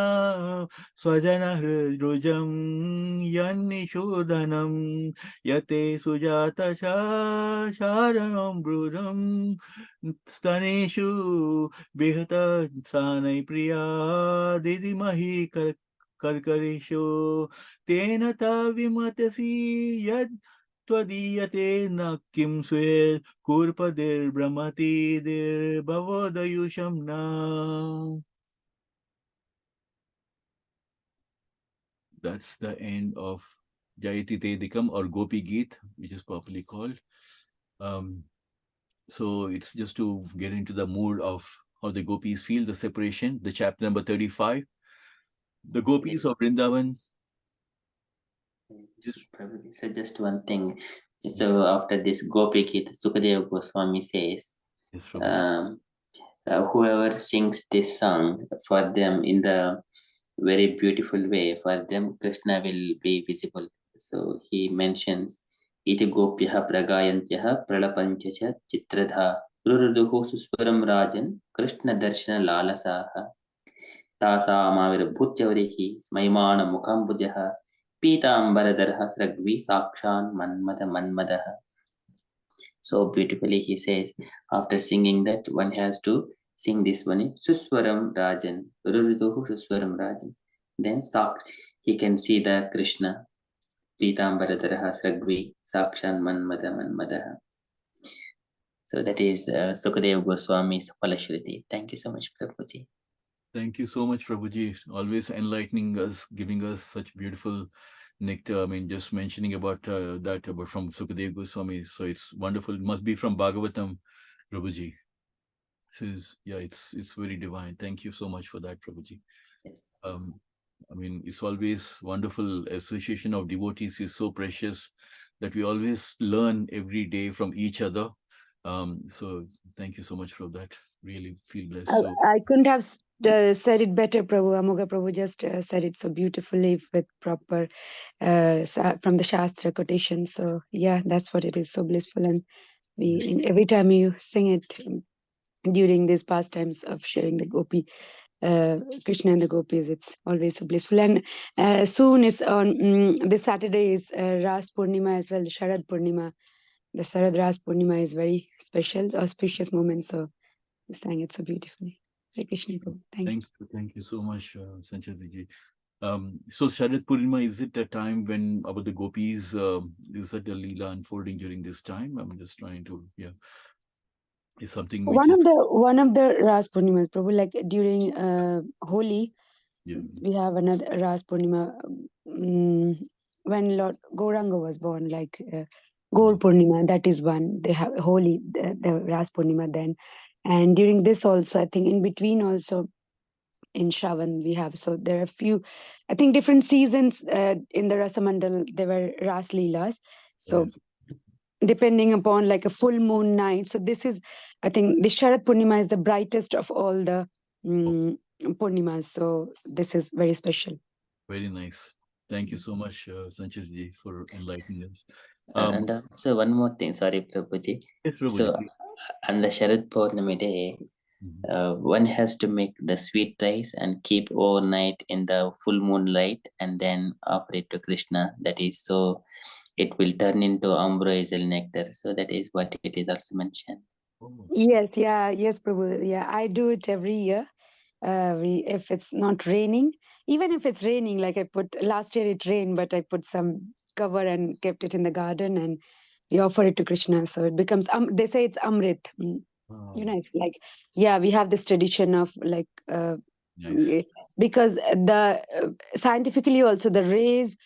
S1: स्वजनहृद्रुजं यन्निषूदनं यते सुजातशारणं ब्रूरं स्तनेषु विहतसानै प्रिया दिदिमहि कर्करेषु तेन ताविमतसि यद् त्वदीयते न किं स्वे कूर्पदिर्भ्रमतिर्भवोदयुषं न. That's the end of Jayati Tedikam or Gopi Geet, which is popularly called. So it's just to get into the mood of how the gopis feel, the separation, the chapter number 35. The gopis of Vrindavan.
S2: Prabhuji, so just one thing. So after this Gopi Gita, Sukadeva Goswami says,
S1: Yes, Prabhuji.
S2: whoever sings this song for them in the very beautiful way, for them Krishna will be visible. So he mentions, Iti Gopyaha Pragayantyah Pralapanchacha Chitradha Ruruduhu Suswaram Rajan Krishna Darshana Lalasaha Tasamavir Smaimana Mukambujaha Pitambaradharha Sragvi Sakshan Manmada Manmadaha. So beautifully he says, after singing that, one has to sing this one, Suswaram Rajan, Ruruduhu Suswaram Rajan. Then he can see the Krishna, Pitambaradharha Sragvi Sakshan Manmada Manmadaha. So that is Sukadeva Goswami's Palashruti. Thank you so much, Prabhuji.
S1: Thank you so much, Prabhuji. Always enlightening us, giving us such beautiful nectar. I mean, just mentioning about that about from Sukadeva Goswami. So it's wonderful. It must be from Bhagavatam, Prabhuji. It's very divine. Thank you so much for that, Prabhuji. I mean, it's always wonderful. Association of devotees is so precious that we always learn every day from each other. So thank you so much for that. Really feel blessed.
S4: I couldn't have said it better, Prabhu. Amoga Prabhu just said it so beautifully with proper from the Shastra quotation. So yeah, that's what it is. So blissful, and every time you sing it during these pastimes of sharing the gopi Krishna and the gopis. It's always so blissful. And soon is on this Saturday is Ras Purnima as well, the Sharad Purnima. The Sarad Ras Purnima is very special, auspicious moment. So you sang it so beautifully. Hare Krishna, Prabhu.
S1: Thank you so much, Sanchit. So Sharad Purnima, is it a time when about the gopis, is that the Leela unfolding during this time? I'm just trying to, is something which
S4: One of the Ras Purnimas, Prabhu, like during Holi, we have another Ras Purnima when Lord Gauranga was born, like Gaur Purnima, that is one. They have Holi, the Ras Purnima then. And during this also, I think in between also in Shravan we have. So there are a few, I think different seasons in the Rasamandal, there were Ras Leelas. So depending upon like a full moon night. So this is, I think the Sharad Purnima is the brightest of all the Purnimas. So this is very special.
S1: Very nice. Thank you so much, Sanchit ji, for enlightening us.
S2: And also one more thing, sorry, Prabhuji.
S1: Yes, Prabhuji,
S2: So
S1: please.
S2: on the Sharad Purnami day, one has to make the sweet rice and keep overnight in the full moonlight and then offer it to Krishna. That is so it will turn into ambrosial nectar. So that is what it is also mentioned.
S4: Yes, Prabhu. Yeah, I do it every year. If it's not raining, even if it's raining, like I put last year it rained, but I put some cover and kept it in the garden, and we offer it to Krishna. So it becomes they say it's Amrit. You know, like we have this tradition of like because the scientifically also the rays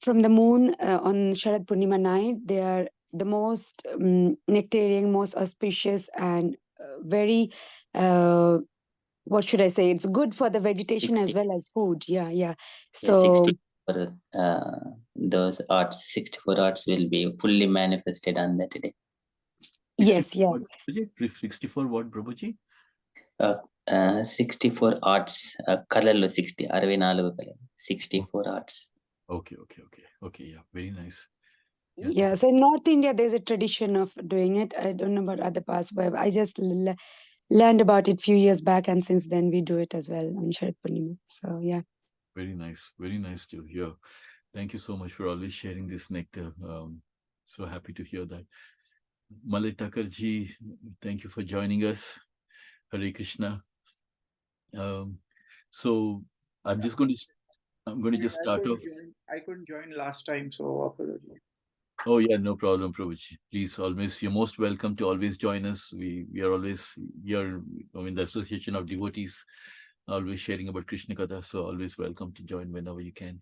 S4: from the moon on Sharad Purnima night, they are the most nectarian, most auspicious, and very what should I say? It's good for the vegetation as well as food. So
S2: those arts, 64 arts will be fully manifested on that day.
S1: 64 what, Prabhuji?
S2: 64 arts, colorlo 60, 64 arts.
S1: Okay, yeah, very nice.
S4: So in North India, there's a tradition of doing it. I don't know about other parts, but I just learned about it a few years back, and since then we do it as well on Sharad Purnima. So
S1: very nice to hear. Thank you so much for always sharing this nectar. So happy to hear that. Malay Takarji, thank you for joining us. Hare Krishna. So I'm going to just start off.
S5: I couldn't join last time, so apologies.
S1: Oh yeah, no problem, Prabhuji. Please, always, you're most welcome to always join us. We are always here. I mean, the Association of Devotees, always sharing about Krishna Katha. So always welcome to join whenever you can.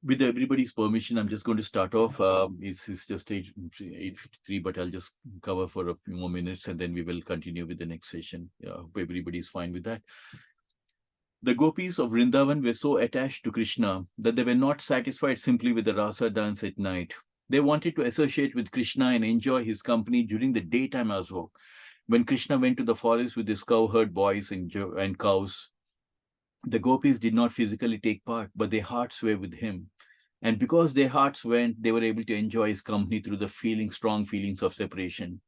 S1: With everybody's permission, I'm just going to start off. It's just 8:53, but I'll just cover for a few more minutes and then we will continue with the next session. Hope everybody's fine with that. The gopis of Vrindavan were so attached to Krishna that they were not satisfied simply with the rasa dance at night. They wanted to associate with Krishna and enjoy his company during the daytime as well. When Krishna went to the forest with his cowherd boys and cows, the gopis did not physically take part, but their hearts were with him. And because their hearts went, they were able to enjoy his company through the strong feelings of separation.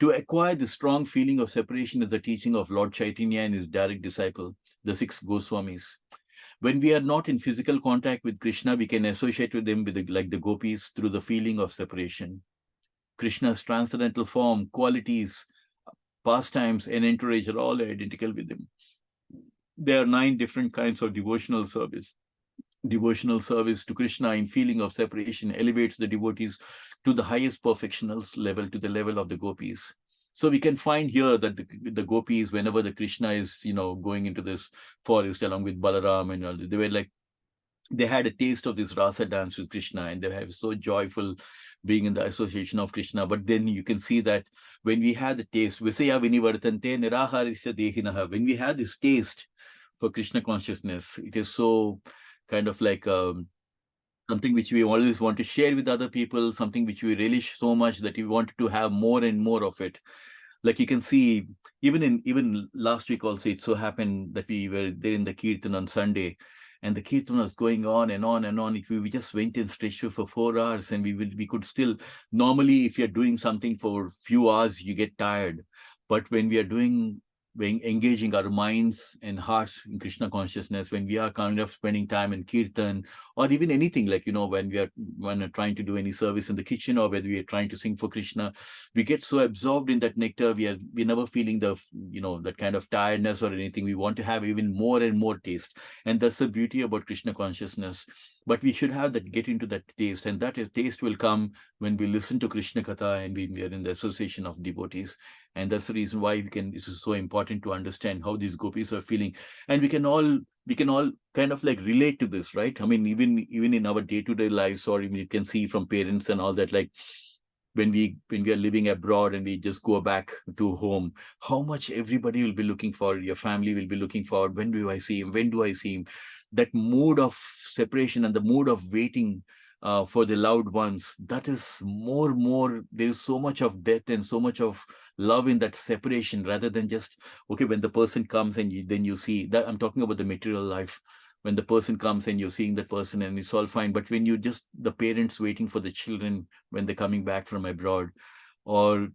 S1: To acquire the strong feeling of separation is the teaching of Lord Chaitanya and his direct disciple, the 6 Goswamis. When we are not in physical contact with Krishna, we can associate with him like the gopis through the feeling of separation. Krishna's transcendental form, qualities, pastimes, and entourage are all identical with him. There are 9 different kinds of devotional service. Devotional service to Krishna in feeling of separation elevates the devotees to the highest perfectional level, to the level of the gopis. So we can find here that the gopis, whenever the Krishna is, going into this forest along with Balaram and all, they had a taste of this rasa dance with Krishna, and they have so joyful being in the association of Krishna. But then you can see that when we had the taste, Visaya Vinivartante Niraharisya Dehinaha, when we had this taste for Krishna consciousness, it is so kind of like something which we always want to share with other people, something which we relish so much that we wanted to have more and more of it. Like you can see, even last week also, it so happened that we were there in the Kirtan on Sunday, and the Kirtan was going on and on and on. We just went and stretched for 4 hours, and we could still, normally if you're doing something for a few hours, you get tired. But when we are doing being engaging our minds and hearts in Krishna consciousness, when we are kind of spending time in kirtan, or even anything like, when we're trying to do any service in the kitchen, or whether we are trying to sing for Krishna, we get so absorbed in that nectar. We're never feeling the, that kind of tiredness or anything. We want to have even more and more taste. And that's the beauty about Krishna consciousness. But we should have that, get into that taste. And that taste will come when we listen to Krishna Katha and we are in the association of devotees. And that's the reason why it is so important to understand how these gopis are feeling. And we can all kind of like relate to this, right? I mean, even in our day-to-day lives, or even you can see from parents and all that, like when we are living abroad and we just go back to home, how much everybody will be looking for, your family will be looking for, when do I see him? When do I see him? That mood of separation and the mood of waiting for the loved ones, that is more, there's so much of death and so much of love in that separation, rather than just, okay, when the person comes and then you see that. I'm talking about the material life. When the person comes and you're seeing that person and it's all fine, but when you just, the parents waiting for the children when they're coming back from abroad, or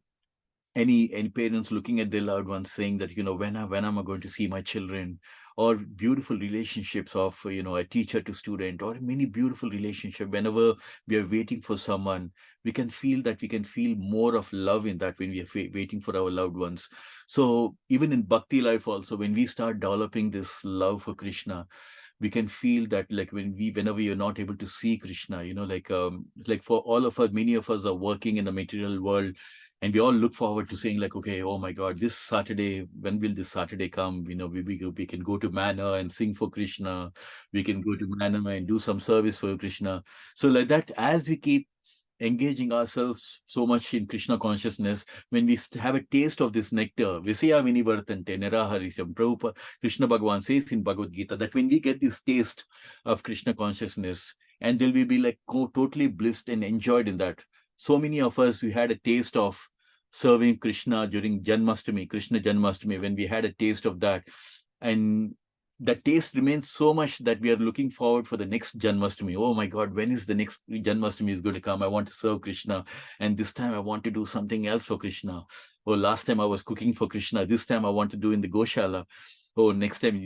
S1: any parents looking at their loved ones saying that, when am I going to see my children? Or beautiful relationships of, a teacher to student, or many beautiful relationship. Whenever we are waiting for someone, we can feel more of love in that when we are waiting for our loved ones. So even in bhakti life also, when we start developing this love for Krishna, we can feel that, like whenever you're not able to see Krishna, like for all of us, many of us are working in the material world, and we all look forward to saying like, okay, oh my God, this Saturday, when will this Saturday come? We can go to Manor and sing for Krishna. We can go to Manor and do some service for Krishna. So like that, as we keep engaging ourselves so much in Krishna consciousness, when we have a taste of this nectar, Visaya Vinivartante Niraharisam, Prabhupada, Krishna Bhagavan says in Bhagavad Gita that when we get this taste of Krishna consciousness, and then we'll be like totally blissed and enjoyed in that. So many of us, we had a taste of serving Krishna during Janmashtami, Krishna Janmashtami, when we had a taste of that. And the taste remains so much that we are looking forward for the next Janmashtami. Oh my God, when is the next Janmashtami is going to come? I want to serve Krishna. And this time I want to do something else for Krishna. Oh, last time I was cooking for Krishna. This time I want to do in the Goshala. Oh,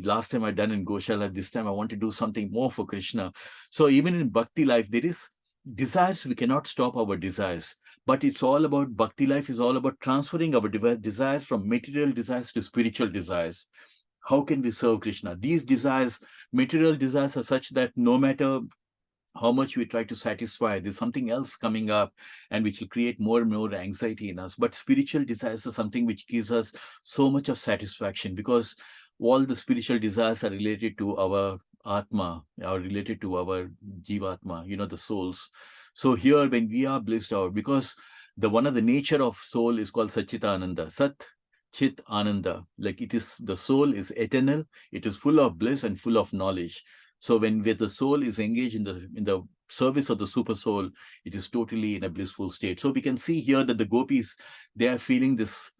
S1: last time I done in Goshala. This time I want to do something more for Krishna. So even in bhakti life, there is desires. We cannot stop our desires. But it's all about, bhakti life is all about transferring our desires from material desires to spiritual desires. How can we serve Krishna? These desires, material desires, are such that no matter how much we try to satisfy, there's something else coming up and which will create more and more anxiety in us. But spiritual desires are something which gives us so much of satisfaction, because all the spiritual desires are related to our Atma, are related to our Jivatma, the souls. So here, when we are blissed out, because one of the nature of soul is called Satchitananda, Sat Chit Ananda, like the soul is eternal, it is full of bliss and full of knowledge. So when the soul is engaged in the service of the super soul, it is totally in a blissful state. So we can see here that the gopis, they are feeling this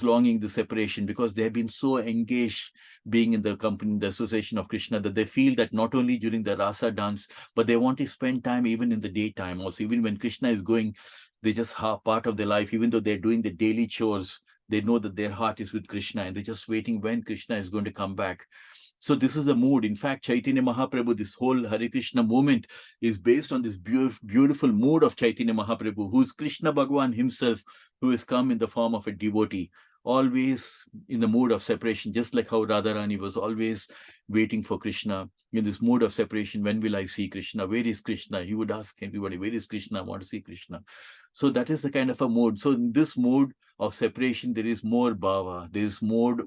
S1: longing, this separation, because they have been so engaged being in the company, the association of Krishna, that they feel that not only during the rasa dance, but they want to spend time even in the daytime also. Even when Krishna is going, they just have part of their life, even though they're doing the daily chores, they know that their heart is with Krishna and they're just waiting when Krishna is going to come back. So this is the mood. In fact, Chaitanya Mahaprabhu, this whole Hare Krishna movement is based on this beautiful mood of Chaitanya Mahaprabhu, who is Krishna Bhagavan himself, who has come in the form of a devotee, always in the mood of separation, just like how Radharani was always waiting for Krishna in this mood of separation. When will I see Krishna? Where is Krishna? He would ask everybody, where is Krishna? I want to see Krishna. So that is the kind of a mood. So in this mood of separation, there is more bhava. There is mood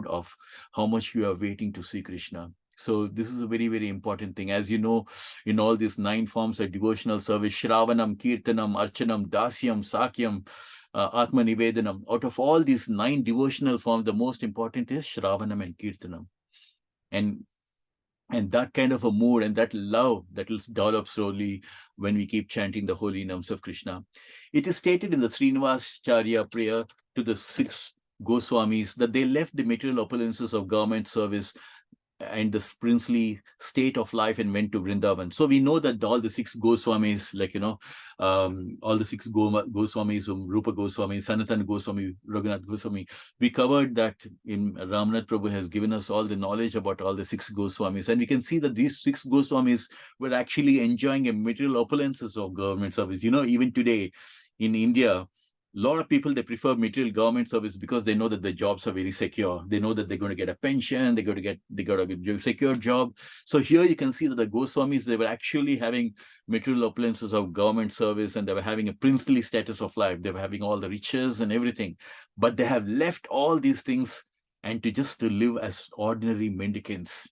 S1: of how much you are waiting to see Krishna. So this is a very, very important thing. As you know, in all these 9 forms of devotional service, Shravanam, Kirtanam, Archanam, Dasyam, Sakyam, Atma Nivedanam, out of all these 9 devotional forms, the most important is Shravanam and Kirtanam. And that kind of a mood and that love that will develop slowly when we keep chanting the holy names of Krishna. It is stated in the Srinivasacharya prayer to the 6 Goswamis that they left the material opulences of government service and this princely state of life and went to Vrindavan. So we know that all the 6 Goswamis, like, all the 6 Goswamis, Rupa Goswami, Sanatana Goswami, Raghunath Goswami, we covered that in Ramnath Prabhu has given us all the knowledge about all the 6 Goswamis. And we can see that these 6 Goswamis were actually enjoying a material opulences of government service. Even today in India, a lot of people, they prefer material government service because they know that the jobs are very secure. They know that they're going to get a pension, they got a secure job. So here you can see that the Goswamis, they were actually having material opulences of government service, and they were having a princely status of life. They were having all the riches and everything, but they have left all these things and to live as ordinary mendicants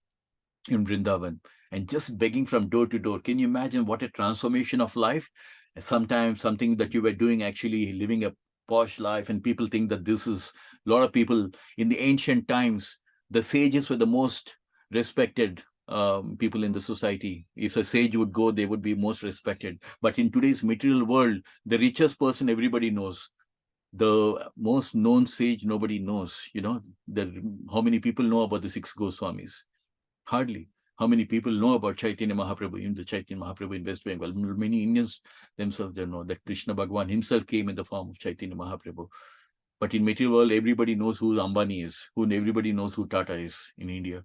S1: in Vrindavan and just begging from door to door. Can you imagine what a transformation of life? Sometimes something that you were doing, actually living a posh life, and people think that this is, a lot of people in the ancient times, the sages were the most respected people in the society. If a sage would go, they would be most respected. But in today's material world, the richest person everybody knows, the most known sage nobody knows. How many people know about the 6 Goswamis? Hardly. How many people know about Chaitanya Mahaprabhu, in the Chaitanya Mahaprabhu in West Bengal? Many Indians themselves don't know that Krishna Bhagwan himself came in the form of Chaitanya Mahaprabhu. But in material world, everybody knows who Ambani is, everybody knows who Tata is in India.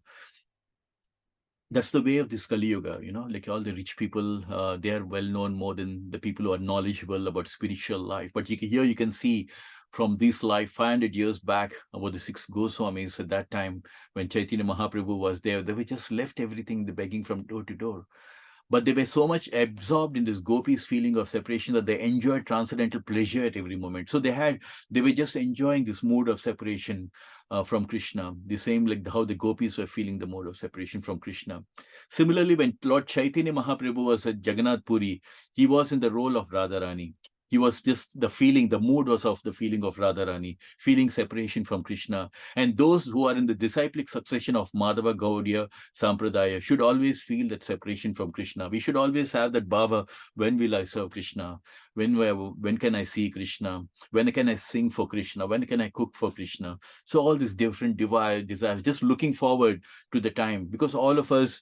S1: That's the way of this Kali Yuga, like all the rich people, they are well known more than the people who are knowledgeable about spiritual life. But here you can see from this life 500 years back about the 6 Goswamis at that time when Chaitanya Mahaprabhu was there. They were just left everything, the begging from door to door. But they were so much absorbed in this gopis feeling of separation that they enjoyed transcendental pleasure at every moment. So they were just enjoying this mood of separation from Krishna, the same like how the gopis were feeling the mode of separation from Krishna. Similarly, when Lord Chaitanya Mahaprabhu was at Jagannath Puri, he was in the role of Radharani. He was just the mood was of the feeling of Radharani, feeling separation from Krishna. And those who are in the disciplic succession of Madhava Gaudiya Sampradaya should always feel that separation from Krishna. We should always have that bhava, when will I serve Krishna? When can I see Krishna? When can I sing for Krishna? When can I cook for Krishna? So all these different desires, just looking forward to the time, because all of us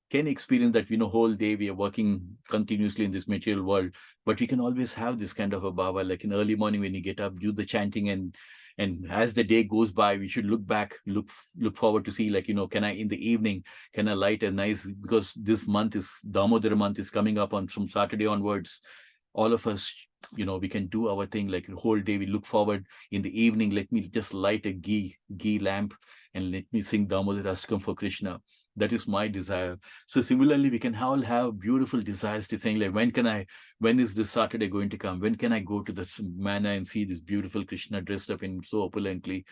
S1: can experience that, whole day we are working continuously in this material world, but we can always have this kind of a bhava, like in early morning when you get up, do the chanting, and as the day goes by, we should look forward to see, like, can I, in the evening, can I light a nice, because this month is, Damodar month is coming up from Saturday onwards. All of us, we can do our thing, like the whole day we look forward. In the evening, let me just light a ghee lamp and let me sing Damodar Astakam for Krishna. That is my desire. So similarly, we can all have beautiful desires to think, like, when is this Saturday going to come? When can I go to the manna and see this beautiful Krishna dressed up in so opulently?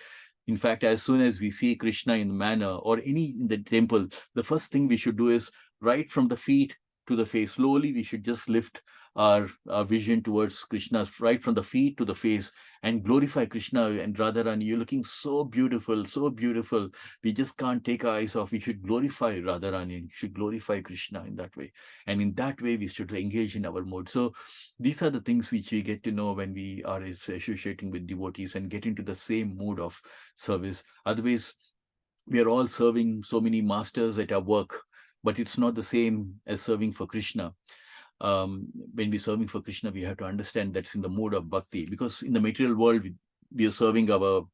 S1: In fact, as soon as we see Krishna in the manna or in the temple, the first thing we should do is, right from the feet to the face, slowly we should just lift our vision towards Krishna, right from the feet to the face, and glorify Krishna and Radharani. You're looking so beautiful, so beautiful. We just can't take our eyes off. We should glorify Radharani, we should glorify Krishna in that way. And in that way, we should engage in our mode. So these are the things which we get to know when we are associating with devotees and get into the same mood of service. Otherwise, we are all serving so many masters at our work, but it's not the same as serving for Krishna. When we're serving for Krishna, we have to understand that's in the mode of bhakti, because in the material world, we are serving our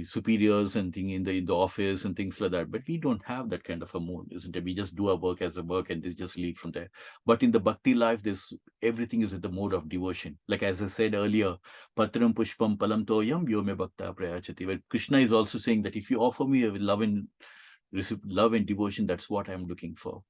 S1: superiors and thing in the office and things like that. But we don't have that kind of a mood, isn't it? We just do our work as a work and just leave from there. But in the bhakti life, everything is in the mode of devotion. Like as I said earlier, patram pushpam palam toyam yome bhakta prayachati. Where Krishna is also saying that if you offer me with love and devotion, that's what I'm looking for.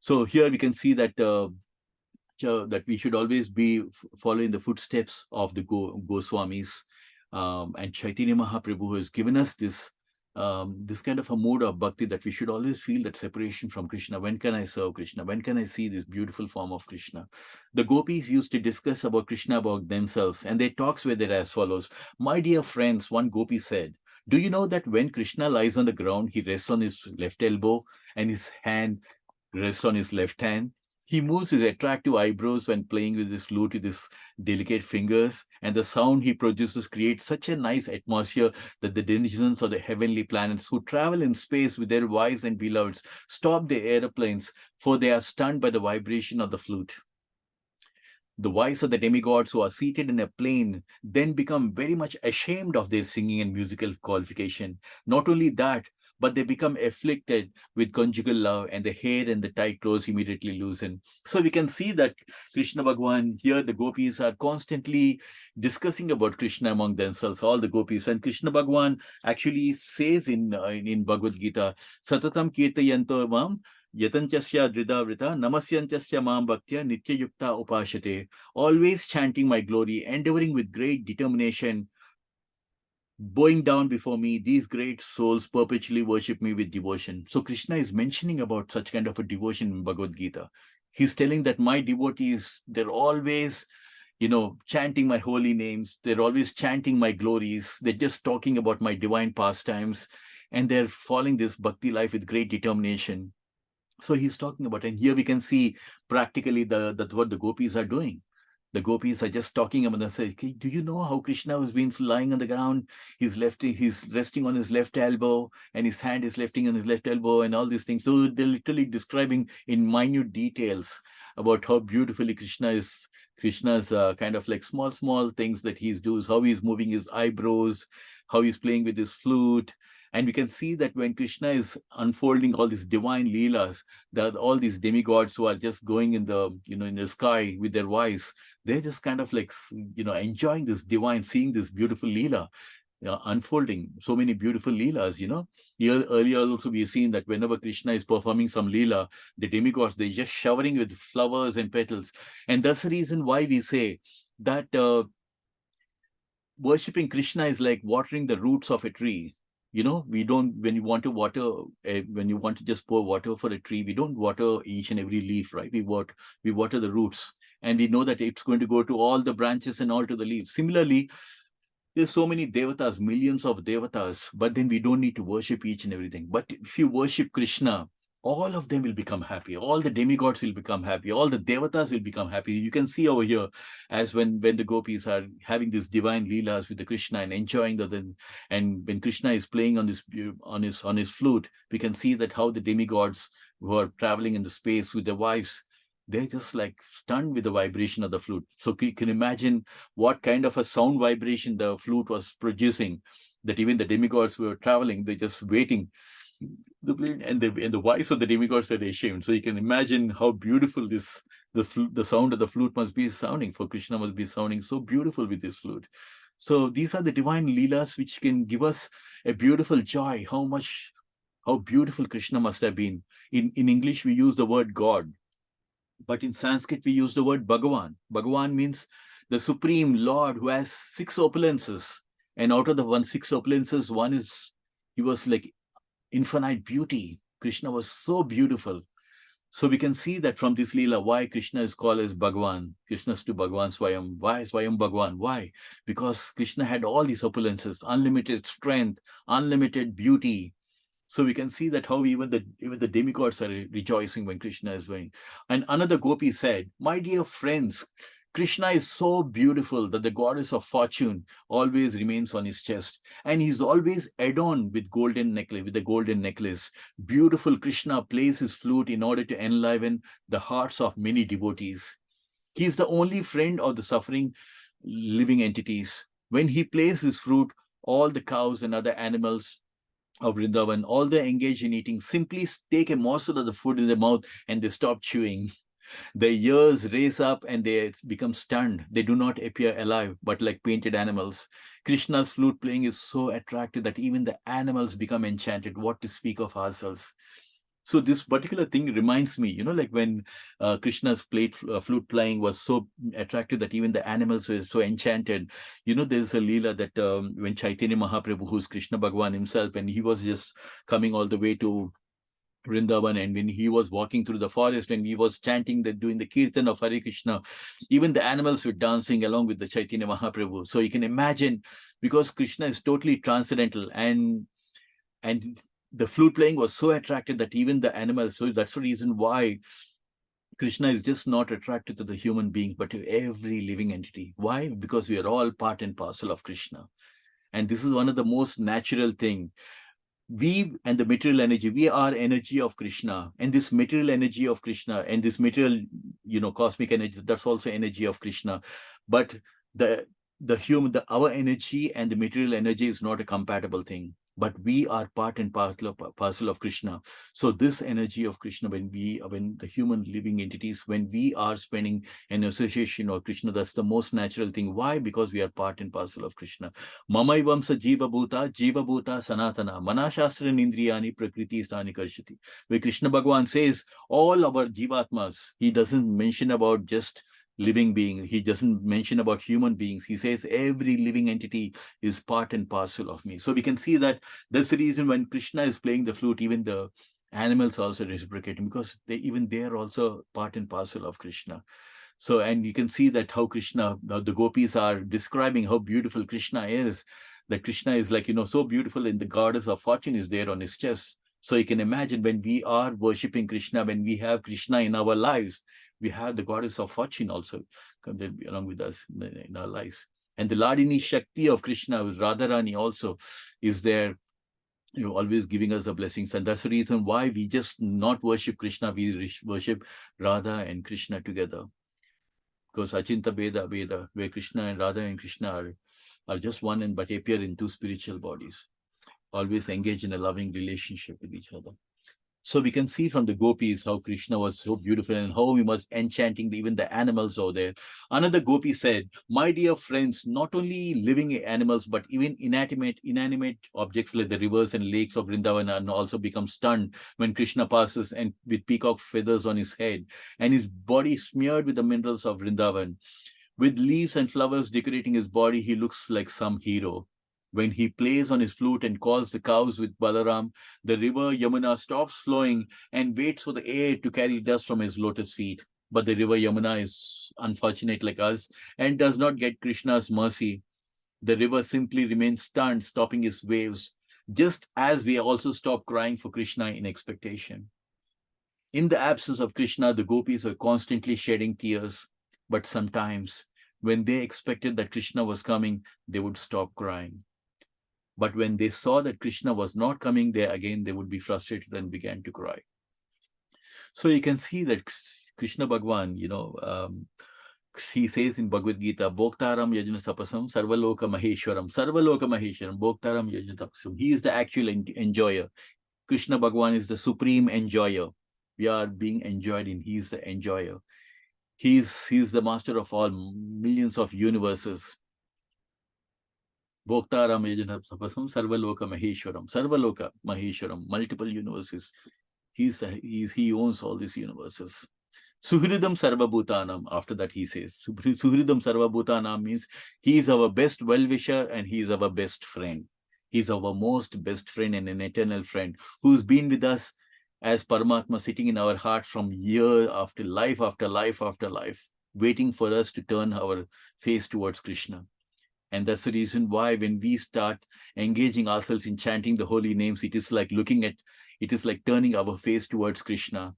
S1: So here we can see that that we should always be following the footsteps of the Goswamis, and Chaitanya Mahaprabhu has given us this kind of a mode of bhakti, that we should always feel that separation from Krishna. When can I serve Krishna? When can I see this beautiful form of Krishna? The gopis used to discuss about Krishna about themselves, and their talks were there as follows. My dear friends, one gopi said, do you know that when Krishna lies on the ground, he rests on his left elbow and his hand rests on his left hand? He moves his attractive eyebrows when playing with his flute with his delicate fingers, and the sound he produces creates such a nice atmosphere that the denizens of the heavenly planets who travel in space with their wives and beloveds stop their aeroplanes, for they are stunned by the vibration of the flute. The wives of the demigods who are seated in a plane then become very much ashamed of their singing and musical qualification. Not only that, but they become afflicted with conjugal love, and the hair and the tight clothes immediately loosen. So we can see that Krishna Bhagwan, here the gopis are constantly discussing about Krishna among themselves, all the gopis. And Krishna Bhagwan actually says in Bhagavad Gita, Satatam Kirtayanto Mam Yatanchasya Drida Vrita Namasyanchasya Mam Bhaktya Nityayukta Upashate, always chanting my glory, endeavoring with great determination, bowing down before me, these great souls perpetually worship me with devotion. So Krishna is mentioning about such kind of a devotion in Bhagavad Gita. He's telling that my devotees, they're always, chanting my holy names. They're always chanting my glories. They're just talking about my divine pastimes, and they're following this bhakti life with great determination. So he's talking about, and here we can see practically what the gopis are doing. The gopis are just talking about and say, do you know how Krishna has been lying on the ground? He's resting on his left elbow, and his hand is lifting on his left elbow, and all these things. So they're literally describing in minute details about how beautifully Krishna's kind of like small things that he's doing, how he's moving his eyebrows, how he's playing with his flute. And we can see that when Krishna is unfolding all these divine leelas, that all these demigods who are just going in the sky with their wives, they're just kind of like, enjoying this divine, seeing this beautiful leela unfolding, so many beautiful leelas, Earlier also we've seen that whenever Krishna is performing some leela, the demigods, they're just showering with flowers and petals. And that's the reason why we say that worshipping Krishna is like watering the roots of a tree. We don't, when you want to just pour water for a tree, we don't water each and every leaf, right? We water the roots, and we know that it's going to go to all the branches and all to the leaves. Similarly, there's so many devatas, millions of devatas, but then we don't need to worship each and everything. But if you worship Krishna, all of them will become happy. All the demigods will become happy. All the devatas will become happy. You can see over here, as when the gopis are having these divine leelas with the Krishna and enjoying and when Krishna is playing on his flute, we can see that how the demigods who are traveling in the space with their wives, they're just like stunned with the vibration of the flute. So you can imagine what kind of a sound vibration the flute was producing, that even the demigods who were traveling, they're just waiting. And the wives of the demigods are ashamed. So you can imagine how beautiful the sound of the flute must be sounding. For Krishna must be sounding so beautiful with this flute. So these are the divine leelas which can give us a beautiful joy. How beautiful Krishna must have been. In English, we use the word God, but in Sanskrit, we use the word Bhagavan. Bhagavan means the supreme Lord who has 6 opulences. And out of the 6 opulences, he was like infinite beauty. Krishna was so beautiful. So we can see that from this Leela, why Krishna is called as Bhagavan. Krishna's to Bhagavan Swayam. Why Swayam Bhagavan? Why? Because Krishna had all these opulences, unlimited strength, unlimited beauty. So we can see that how even the demigods are rejoicing when Krishna is going. And another gopi said, my dear friends, Krishna is so beautiful that the goddess of fortune always remains on his chest. And he's always adorned with a golden necklace. Beautiful Krishna plays his flute in order to enliven the hearts of many devotees. He is the only friend of the suffering living entities. When he plays his flute, all the cows and other animals of Vrindavan, all they engage in eating, simply take a morsel of the food in their mouth and they stop chewing. Their ears raise up and they become stunned. They do not appear alive, but like painted animals. Krishna's flute playing is so attractive that even the animals become enchanted. What to speak of ourselves? So this particular thing reminds me, like when Krishna's flute playing was so attractive that even the animals were so enchanted. There's a Leela that when Chaitanya Mahaprabhu, who's Krishna Bhagwan himself, and he was just coming all the way to Vrindavan, and when he was walking through the forest and he was chanting, doing the kirtan of Hare Krishna, even the animals were dancing along with the Chaitanya Mahaprabhu. So you can imagine, because Krishna is totally transcendental, and the flute playing was so attractive that even the animals, so that's the reason why Krishna is just not attracted to the human being, but to every living entity. Why? Because we are all part and parcel of Krishna. And this is one of the most natural thing. We and the material energy, we are energy of Krishna. And this material energy of Krishna and this material, cosmic energy, that's also energy of Krishna. But our energy and the material energy is not a compatible thing. But we are part and parcel of Krishna. So this energy of Krishna, when the human living entities, when we are spending an association of Krishna, that's the most natural thing. Why? Because we are part and parcel of Krishna. Mamaivamsa jiva bhuta sanatana manashastra nindriyani prakriti stani karshati. Where Krishna Bhagavan says all our jivatmas, he doesn't mention about just living being. He doesn't mention about human beings. He says every living entity is part and parcel of me. So we can see that that's the reason when Krishna is playing the flute, even the animals also reciprocating, because they are also part and parcel of Krishna. So, and you can see that how Krishna, the gopis are describing how beautiful Krishna is, that Krishna is like, so beautiful, and the goddess of fortune is there on his chest. So you can imagine when we are worshipping Krishna, when we have Krishna in our lives, we have the goddess of fortune also along with us in our lives. And the Ladini Shakti of Krishna, Radharani, also is there, always giving us the blessings. And that's the reason why we just not worship Krishna, we worship Radha and Krishna together. Because Achinta Beda, where Krishna and Radha and Krishna are just one and but appear in two spiritual bodies, always engage in a loving relationship with each other. So we can see from the gopis how Krishna was so beautiful and how he was enchanting even the animals over there. Another gopi said, my dear friends, not only living animals, but even inanimate objects like the rivers and lakes of Vrindavan also become stunned when Krishna passes and with peacock feathers on his head and his body smeared with the minerals of Vrindavan. With leaves and flowers decorating his body, he looks like some hero. When he plays on his flute and calls the cows with Balaram, the river Yamuna stops flowing and waits for the air to carry dust from his lotus feet. But the river Yamuna is unfortunate like us and does not get Krishna's mercy. The river simply remains stunned, stopping his waves, just as we also stop crying for Krishna in expectation. In the absence of Krishna, the gopis are constantly shedding tears, but sometimes when they expected that Krishna was coming, they would stop crying. But when they saw that Krishna was not coming there again, they would be frustrated and began to cry. So you can see that Krishna Bhagavan, he says in Bhagavad Gita, Bhoktaram Yajna Tapasam Sarvaloka Maheshwaram. Sarvaloka Maheshwaram, Bhoktaram Yajna Tapasam. He is the actual enjoyer. Krishna Bhagavan is the supreme enjoyer. We are being enjoyed in, he is the enjoyer. He's the master of all millions of universes. Bhoktaram Yajana Tapasam Sarvaloka Maheshwaram. Sarvaloka Maheshwaram, multiple universes. He owns all these universes. Suhridam Sarva Bhutanam, after that he says. Suhridam Sarva Bhutanam means he is our best well-wisher and he is our best friend. He is our most best friend and an eternal friend who's been with us as Paramatma, sitting in our heart from year after life after life after life, waiting for us to turn our face towards Krishna. And that's the reason why when we start engaging ourselves in chanting the holy names, it is like turning our face towards Krishna.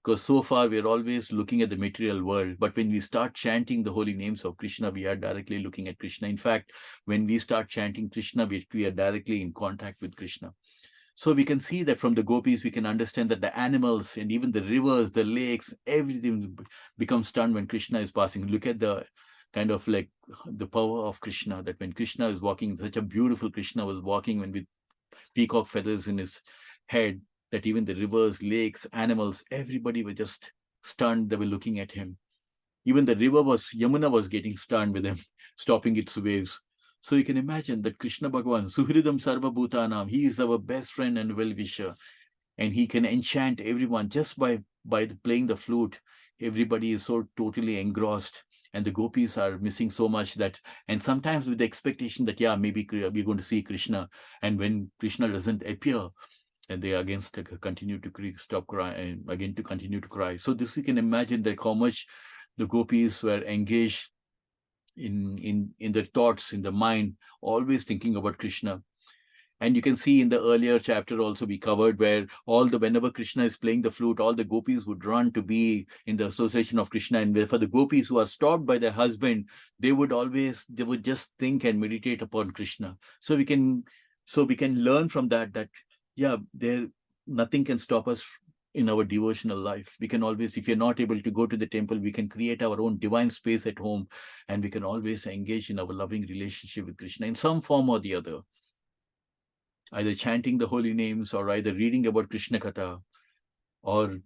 S1: Because so far we're always looking at the material world. But when we start chanting the holy names of Krishna, we are directly looking at Krishna. In fact, when we start chanting Krishna, we are directly in contact with Krishna. So we can see that from the gopis, we can understand that the animals and even the rivers, the lakes, everything becomes stunned when Krishna is passing. Look at the kind of like the power of Krishna, that when Krishna is walking, such a beautiful Krishna was walking when with peacock feathers in his head, that even the rivers, lakes, animals, everybody were just stunned. They were looking at him. Even the river Yamuna was getting stunned with him, stopping its waves. So you can imagine that Krishna Bhagavan, Suhridam Sarva Bhutanam, he is our best friend and well-wisher. And he can enchant everyone just by playing the flute. Everybody is so totally engrossed. And the gopis are missing so much that, and sometimes with the expectation that, yeah, maybe we're going to see Krishna. And when Krishna doesn't appear, and they again continue to stop crying, and again to continue to cry. So this, you can imagine that how much the gopis were engaged in their thoughts, in the mind, always thinking about Krishna. And you can see in the earlier chapter also we covered where whenever Krishna is playing the flute, all the gopis would run to be in the association of Krishna. And for the gopis who are stopped by their husband, they would just think and meditate upon Krishna. So we can learn from that yeah, nothing can stop us in our devotional life. We can always, if you're not able to go to the temple, we can create our own divine space at home, and we can always engage in our loving relationship with Krishna in some form or the other. Either chanting the holy names, or either reading about Krishna Katha, or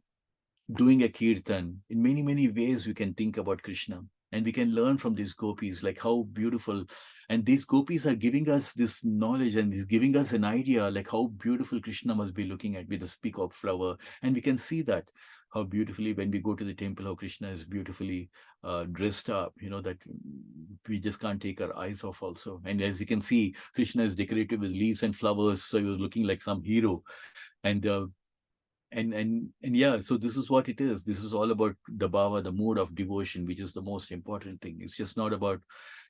S1: doing a kirtan. In many, many ways we can think about Krishna, and we can learn from these gopis, like how beautiful. And these gopis are giving us this knowledge, and is giving us an idea like how beautiful Krishna must be looking at with a peacock flower. And we can see that how beautifully, when we go to the temple, how Krishna is beautifully dressed up, that we just can't take our eyes off also. And as you can see, Krishna is decorated with leaves and flowers, so he was looking like some hero. And yeah, so this is what it is. This is all about the bhava, the mood of devotion, which is the most important thing. It's just not about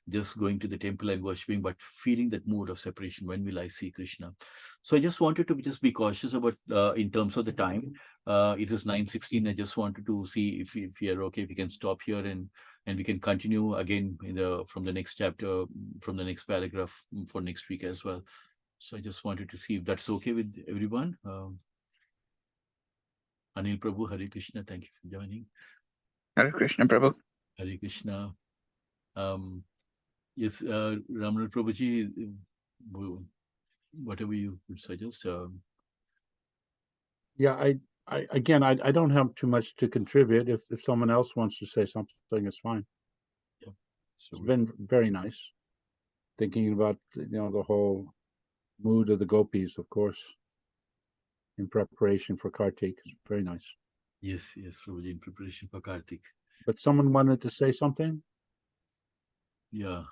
S1: just going to the temple and worshipping, but feeling that mood of separation. When will I see Krishna? So I just wanted to just be cautious about in terms of the time. It is 9:16. I just wanted to see if we are okay, if we can stop here and we can continue again from the next chapter, from the next paragraph for next week as well. So I just wanted to see if that's okay with everyone. Anil Prabhu, Hare Krishna, thank you for joining.
S6: Hare Krishna, Prabhu.
S1: Hare Krishna. Yes, Ramana Prabhuji, whatever you would suggest.
S3: Yeah, I don't have too much to contribute. If someone else wants to say something, it's fine.
S1: Yeah. So
S3: it's been very nice. Thinking about the whole mood of the gopis, of course, in preparation for Kartik. It's very nice.
S1: Yes, Prabhuji, in preparation for Kartik.
S3: But someone wanted to say something?
S1: Yeah.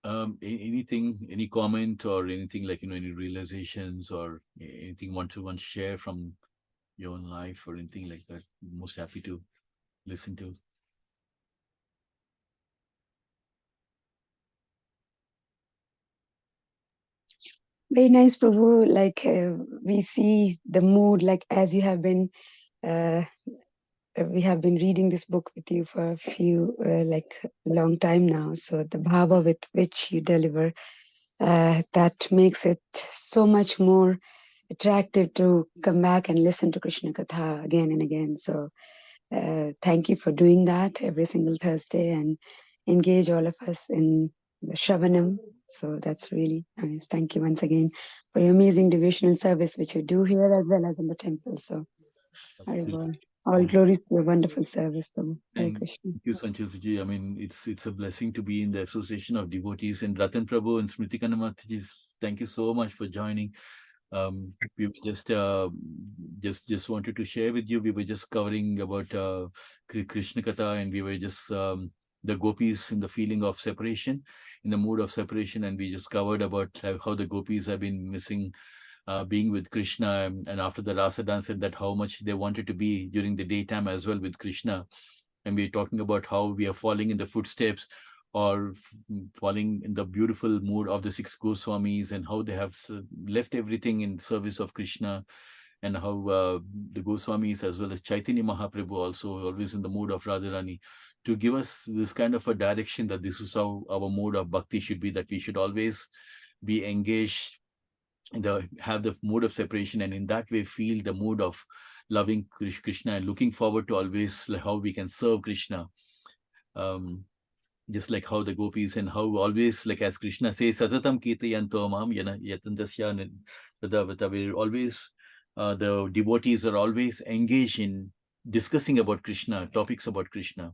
S1: Anything, any comment or anything, like, any realizations or anything want to share from your own life or anything like that? Most happy to listen to.
S4: Very nice, Prabhu. Like we see the mood, like as you have been, we have been reading this book with you for a few, like long time now. So the bhava with which you deliver, that makes it so much more attractive to come back and listen to Krishna Katha again and again. So thank you for doing that every single Thursday and engage all of us in the Shravanam. So that's really nice. Thank you once again for your amazing devotional service, which you do here as well as in the temple. So all glories to your wonderful service, Prabhu. Hare Krishna.
S1: Thank you, Sanchit-ji. I mean, it's a blessing to be in the association of devotees. And Ratan Prabhu and Smriti Kanamathi, thank you so much for joining. We were just wanted to share with you. We were just covering about Krishna Katha, and we were just the gopis in the feeling of separation, in the mood of separation, and we just covered about how the gopis have been missing being with Krishna, and after the Rasa dance, and that how much they wanted to be during the daytime as well with Krishna. And we're talking about how we are following in the footsteps or falling in the beautiful mood of the 6 Goswamis, and how they have left everything in service of Krishna, and how the Goswamis as well as Chaitanya Mahaprabhu also always in the mood of Radharani, to give us this kind of a direction that this is how our mode of bhakti should be, that we should always be engaged, have the mood of separation, and in that way feel the mood of loving Krishna and looking forward to always how we can serve Krishna. Just like how the gopis, and how always, like as Krishna says, Satatam Kirtayanto Mam Yatantasya Tadavata, we're always, the devotees are always engaged in discussing about Krishna, topics about Krishna,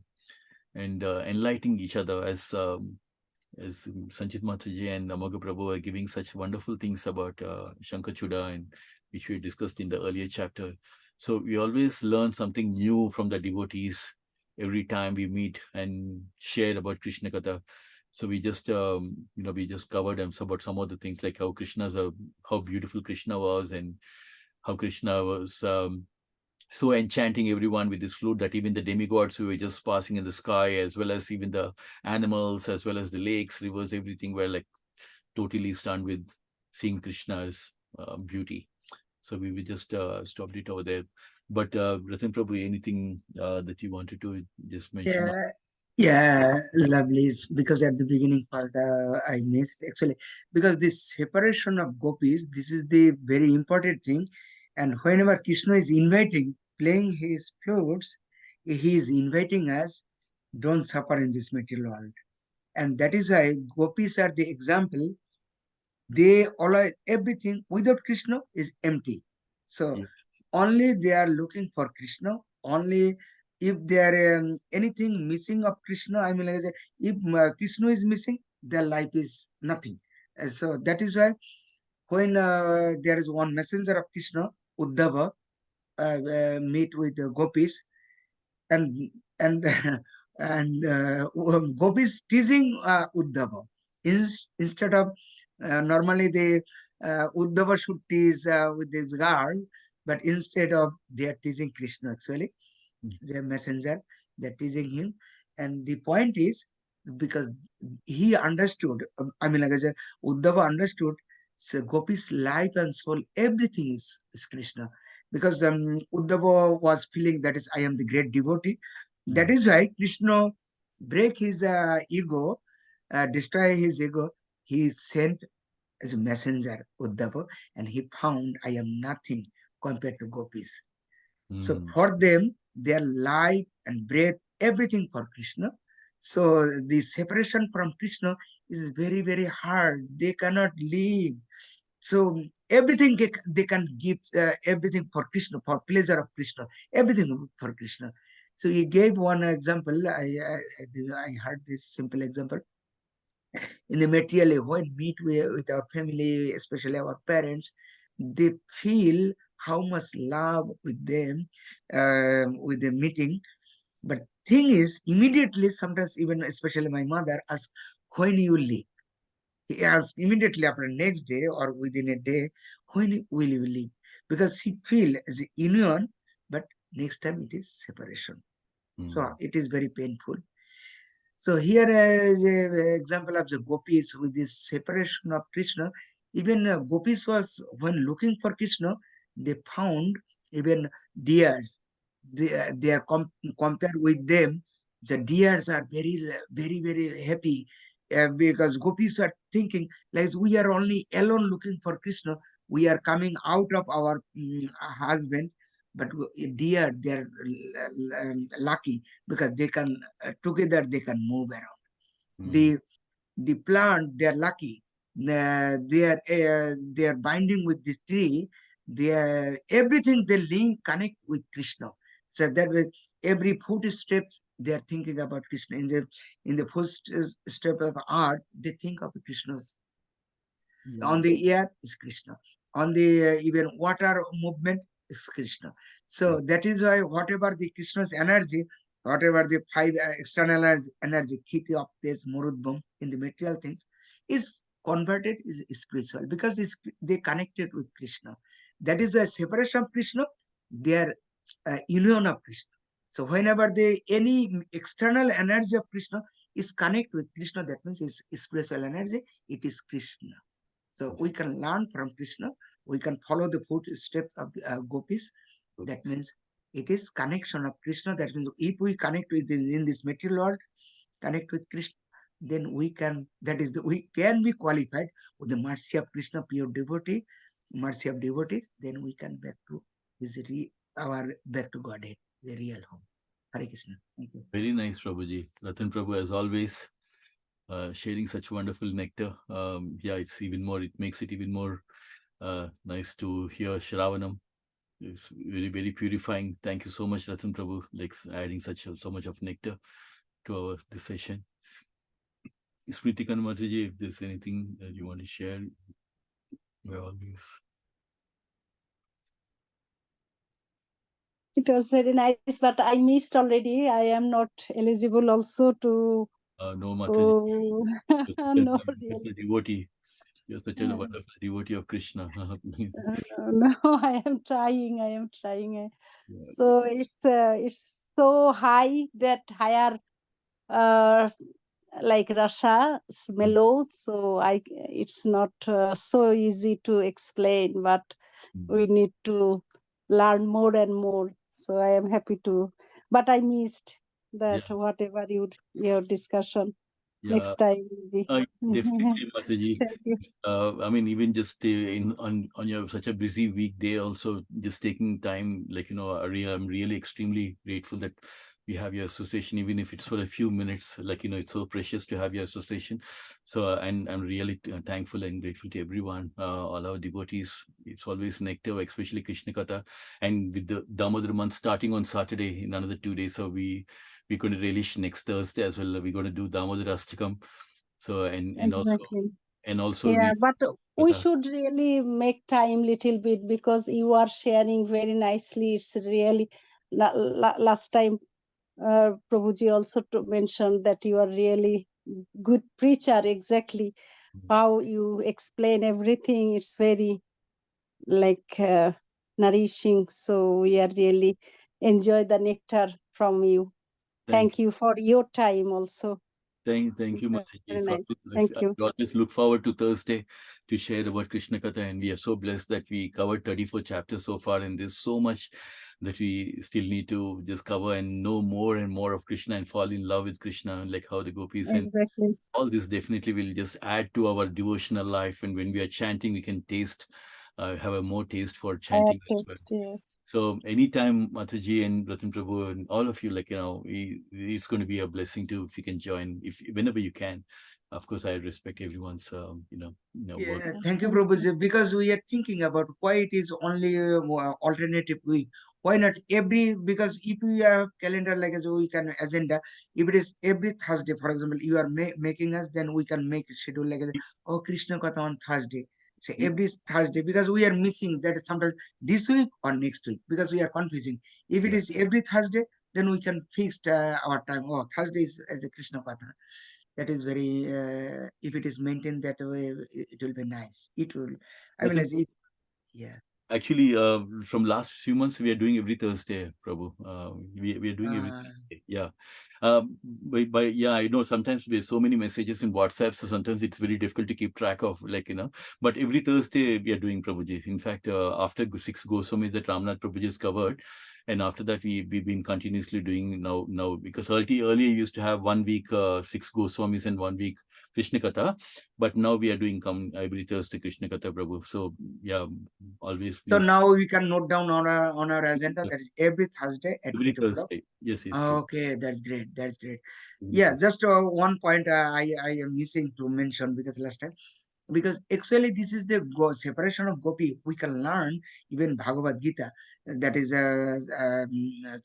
S1: and enlightening each other, as Sanchit Mataji and Amoga Prabhu are giving such wonderful things about Shankachuda, and which we discussed in the earlier chapter. So we always learn something new from the devotees every time we meet and share about Krishna Katha. So we just, we just covered about some of the things, like how how beautiful Krishna was, and how Krishna was so enchanting everyone with this flute, that even the demigods who were just passing in the sky, as well as even the animals, as well as the lakes, rivers, everything were like totally stunned with seeing Krishna's beauty. So we will just stopped it over there. But Ratan Prabhu, anything that you wanted to just mention?
S7: Yeah, lovely. Because at the beginning part I missed actually, because this separation of gopis, this is the very important thing. And whenever Krishna is inviting, playing his flutes, he is inviting us, don't suffer in this material world. And that is why gopis are the example. They always, everything without Krishna is empty. So
S1: Yeah.
S7: only they are looking for Krishna. Only if there anything missing of Krishna, I mean, like, if Krishna is missing, their life is nothing. So that is why when there is one messenger of Krishna, Uddhava, meet with the gopis, and and gopis teasing Uddhava. Instead of normally the Uddhava should tease with this girl, but instead of they are teasing Krishna actually, the messenger, they're teasing him. And the point is because he understood, I mean, like I said, Uddhava understood, so Gopi's life and soul, everything is Krishna. Because Uddhava was feeling that is, I am the great devotee. That is why Krishna break his ego, destroy his ego. He sent as a messenger, Uddhava, and he found I am nothing compared to gopis. So for them, their life and breath, everything for Krishna. So the separation from Krishna is very, very hard. They cannot live. So everything they can give, everything for Krishna, for pleasure of Krishna, everything for Krishna. So he gave one example. I heard this simple example. In the material, when meet with our family, especially our parents, they feel how much love with them, with the meeting. But thing is, immediately, sometimes even especially my mother asks, when you leave? He asks immediately after next day or within a day, when will you leave? Because he feel as a union, but next time it is separation. So it is very painful. So here is an example of the gopis with this separation of Krishna. Even gopis was, when looking for Krishna, they found even deers. They are compared with them. The deers are very, very, very happy because gopis are thinking like we are only alone looking for Krishna. We are coming out of our husband, but deer, they are lucky because they can together they can move around. The plant, they are lucky. They are binding with this tree. They are, everything they link connect with Krishna. So that way, every footsteps they are thinking about Krishna. In the first step of art, they think of Krishna's. On the air is Krishna. On the even water movement is Krishna. So that is why whatever the Krishna's energy, whatever the five external energy, Khiti, Aptes, Murudbam, in the material things, is converted is spiritual because they connected with Krishna. That is a separation of Krishna, their union of Krishna. So whenever any external energy of Krishna is connect with Krishna, that means it's spiritual energy, it is Krishna. So we can learn from Krishna. We can follow the footsteps of gopis. That means it is connection of Krishna. That means if we connect with in this material world, connect with Krishna, then we can. We can be qualified with the mercy of Krishna, pure devotee, mercy of devotees. Then we can back to back to Godhead, the real home. Hare Krishna. Thank you.
S1: Very nice, Prabhuji. Ratan Prabhu, as always, sharing such wonderful nectar. Yeah, it makes it even more nice to hear Shravanam. It's very, very purifying. Thank you so much, Ratan Prabhu, like adding so much of nectar to this session. Smriti Kanmataji, if there's anything that you want to share, we're always.
S8: It was very nice, but I missed already. I am not eligible also to.
S1: No, Mataji.
S8: No,
S1: wonderful devotee. You're such a wonderful devotee of Krishna.
S8: no, I am trying. Yeah. So it's so high that higher like Russia, it's mellow, so it's not so easy to explain, but we need to learn more and more. So I am happy to, but I missed that whatever your discussion.
S1: Yeah.
S8: Next time will be.
S1: Definitely, Mataji.
S8: Thank you.
S1: I mean, even just on your such a busy weekday, also just taking time, like, you know, I'm really extremely grateful that we have your association, even if it's for a few minutes. Like, you know, it's so precious to have your association. So, and I'm really thankful and grateful to everyone, all our devotees. It's always nectar, especially Krishna Katha, and with the Damodar month starting on Saturday in another 2 days. So we're going to relish next Thursday as well. We're going to do Damodar Astakam. So
S8: Exactly.
S1: and also
S8: Yeah, but we
S1: Katha.
S8: should really make time little bit, because you are sharing very nicely. It's really last time Prabhuji also mentioned that you are really good preacher. Exactly how you explain everything. It's very like nourishing. So we are really enjoy the nectar from you. Thank you for your time also.
S1: Thank you,
S8: Very
S1: Mataji. So
S8: nice. Thank you.
S1: I always look forward to Thursday to share about Krishna Katha, and we are so blessed that we covered 34 chapters so far, and there's so much that we still need to just cover and know more and more of Krishna and fall in love with Krishna, like how the gopis, and
S8: Exactly.
S1: all this definitely will just add to our devotional life. And when we are chanting, we can have a more taste for chanting as well.
S8: Yes.
S1: So anytime Mataji and Ratan Prabhu and all of you, like, you know, it's going to be a blessing too if you can join, whenever you can. Of course, I respect everyone's, work.
S7: Yeah, thank you, Prabhuji. Because we are thinking about why it is only alternative week. Why not because if we have calendar like as we can agenda, if it is every Thursday, for example, you are making us, then we can make a schedule like, Krishna Katha on Thursday. So every Thursday, because we are missing that sometimes this week or next week, because we are confusing. If it is every Thursday, then we can fix our time. Oh, Thursday is as a Krishna Katha. That is very, if it is maintained that way, it will be nice. It will, I mean, as if, yeah.
S1: Actually, from last few months, we are doing every Thursday, Prabhu. We are doing every Thursday. Yeah. But yeah, I know sometimes there's so many messages in WhatsApp, so sometimes it's very difficult to keep track of, like, you know. But every Thursday we are doing Prabhuji. In fact, after 6 Goswamis that Ramnath Prabhuji has covered, and after that we've been continuously doing now because earlier we used to have 1 week 6 Goswamis and 1 week Krishna Katha, but now we are doing every Thursday Krishna Katha, Prabhu. So yeah, always please.
S7: So now we can note down on our agenda that is every Thursday at
S1: Every
S7: 8 o'clock.
S1: Thursday. Yes.
S7: Okay, that's great. That's great. Yeah, just one point I am missing to mention because last time. Because actually this is the separation of gopi. We can learn even Bhagavad Gita, that is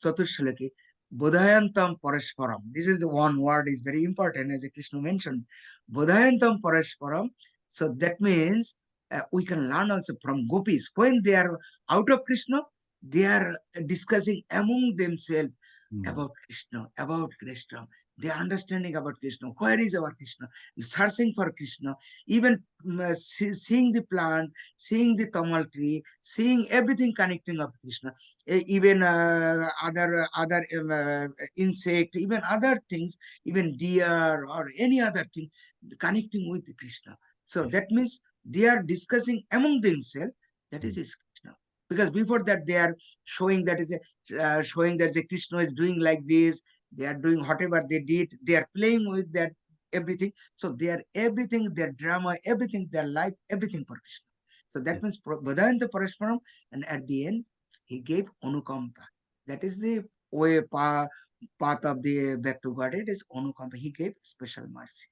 S7: Chaturshloki, Bodhayantam Parashparam. This is one word is very important, as Krishna mentioned. Bodhayantam Parashparam. So that means we can learn also from gopis. When they are out of Krishna, they are discussing among themselves about Krishna. They are understanding about Krishna. Where is our Krishna? Searching for Krishna. Even seeing the plant, seeing the tamal tree, seeing everything connecting up Krishna. Even other insect, even other things, even deer or any other thing, connecting with Krishna. So that means they are discussing among themselves. That is Krishna. Because before that they are showing that the Krishna is doing like this. They are doing whatever they did. They are playing with that everything. So they are everything, their drama, everything, their life, everything for Krishna. So that means Bodhayanta Parashparam, and at the end he gave Anukampa. That is the way path of the back to God. It is Anukampa. He gave special mercy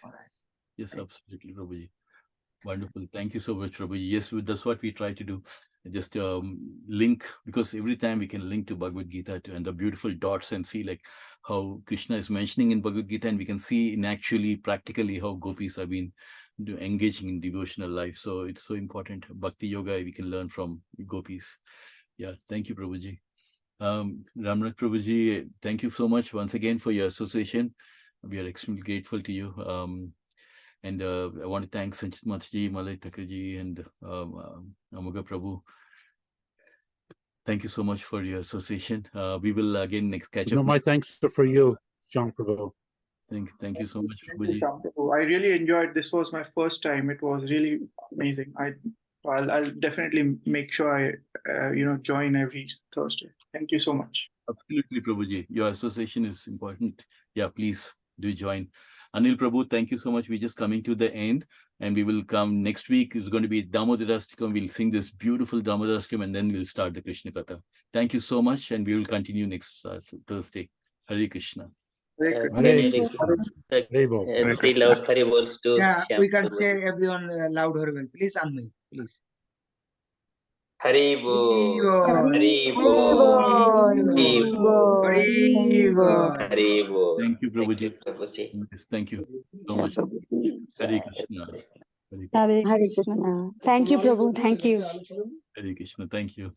S7: for us.
S1: Yes, absolutely, Prabhuji. Wonderful. Thank you so much, Prabhuji. Yes, that's what we try to do. Just link, because every time we can link to Bhagavad Gita and the beautiful dots and see like how Krishna is mentioning in Bhagavad Gita, and we can see in actually practically how gopis have been engaging in devotional life. So it's so important. Bhakti yoga we can learn from gopis. Yeah, thank you, Prabhuji. Ramnath Prabhuji, thank you so much once again for your association. We are extremely grateful to you. And I want to thank Sanchit Mataji, Malay Thakurji, and Amoga Prabhu. Thank you so much for your association. We will again next catch up.
S3: No, my thanks are for you, Jean Prabhu.
S1: Thank you so much,
S5: Thank you,
S1: Prabhuji.
S5: Sham. I really enjoyed. This was my first time. It was really amazing. I'll definitely make sure I join every Thursday. Thank you so much.
S1: Absolutely, Prabhuji. Your association is important. Yeah, please do join. Anil Prabhu, thank you so much. We're just coming to the end, and we will come next week. It's going to be Damodarastikam. We'll sing this beautiful Damodarastikam, and then we'll start the Krishna Katha. Thank you so much, and we will continue next Thursday. Hare Krishna.
S5: Hare Krishna.
S3: Hare
S2: Hare
S3: Krishna. Hare Bol.
S2: Three loud Hare Bols to
S7: Yeah,
S2: Shyam
S7: we can
S2: Prabhuji.
S7: say everyone loud horrible. Please unmute, please.
S2: Hare Bol. Hare Bol. Hare Bol. Hare Bol.
S1: Thank you,
S2: Thank you,
S1: Prabhuji.
S2: Prabhuji.
S1: Yes, thank you so much. Hare Krishna. Hare Krishna.
S8: Hare
S4: Hare
S8: Krishna.
S4: Krishna. Thank you, Prabhu. Thank you.
S1: Hare Krishna. Thank you.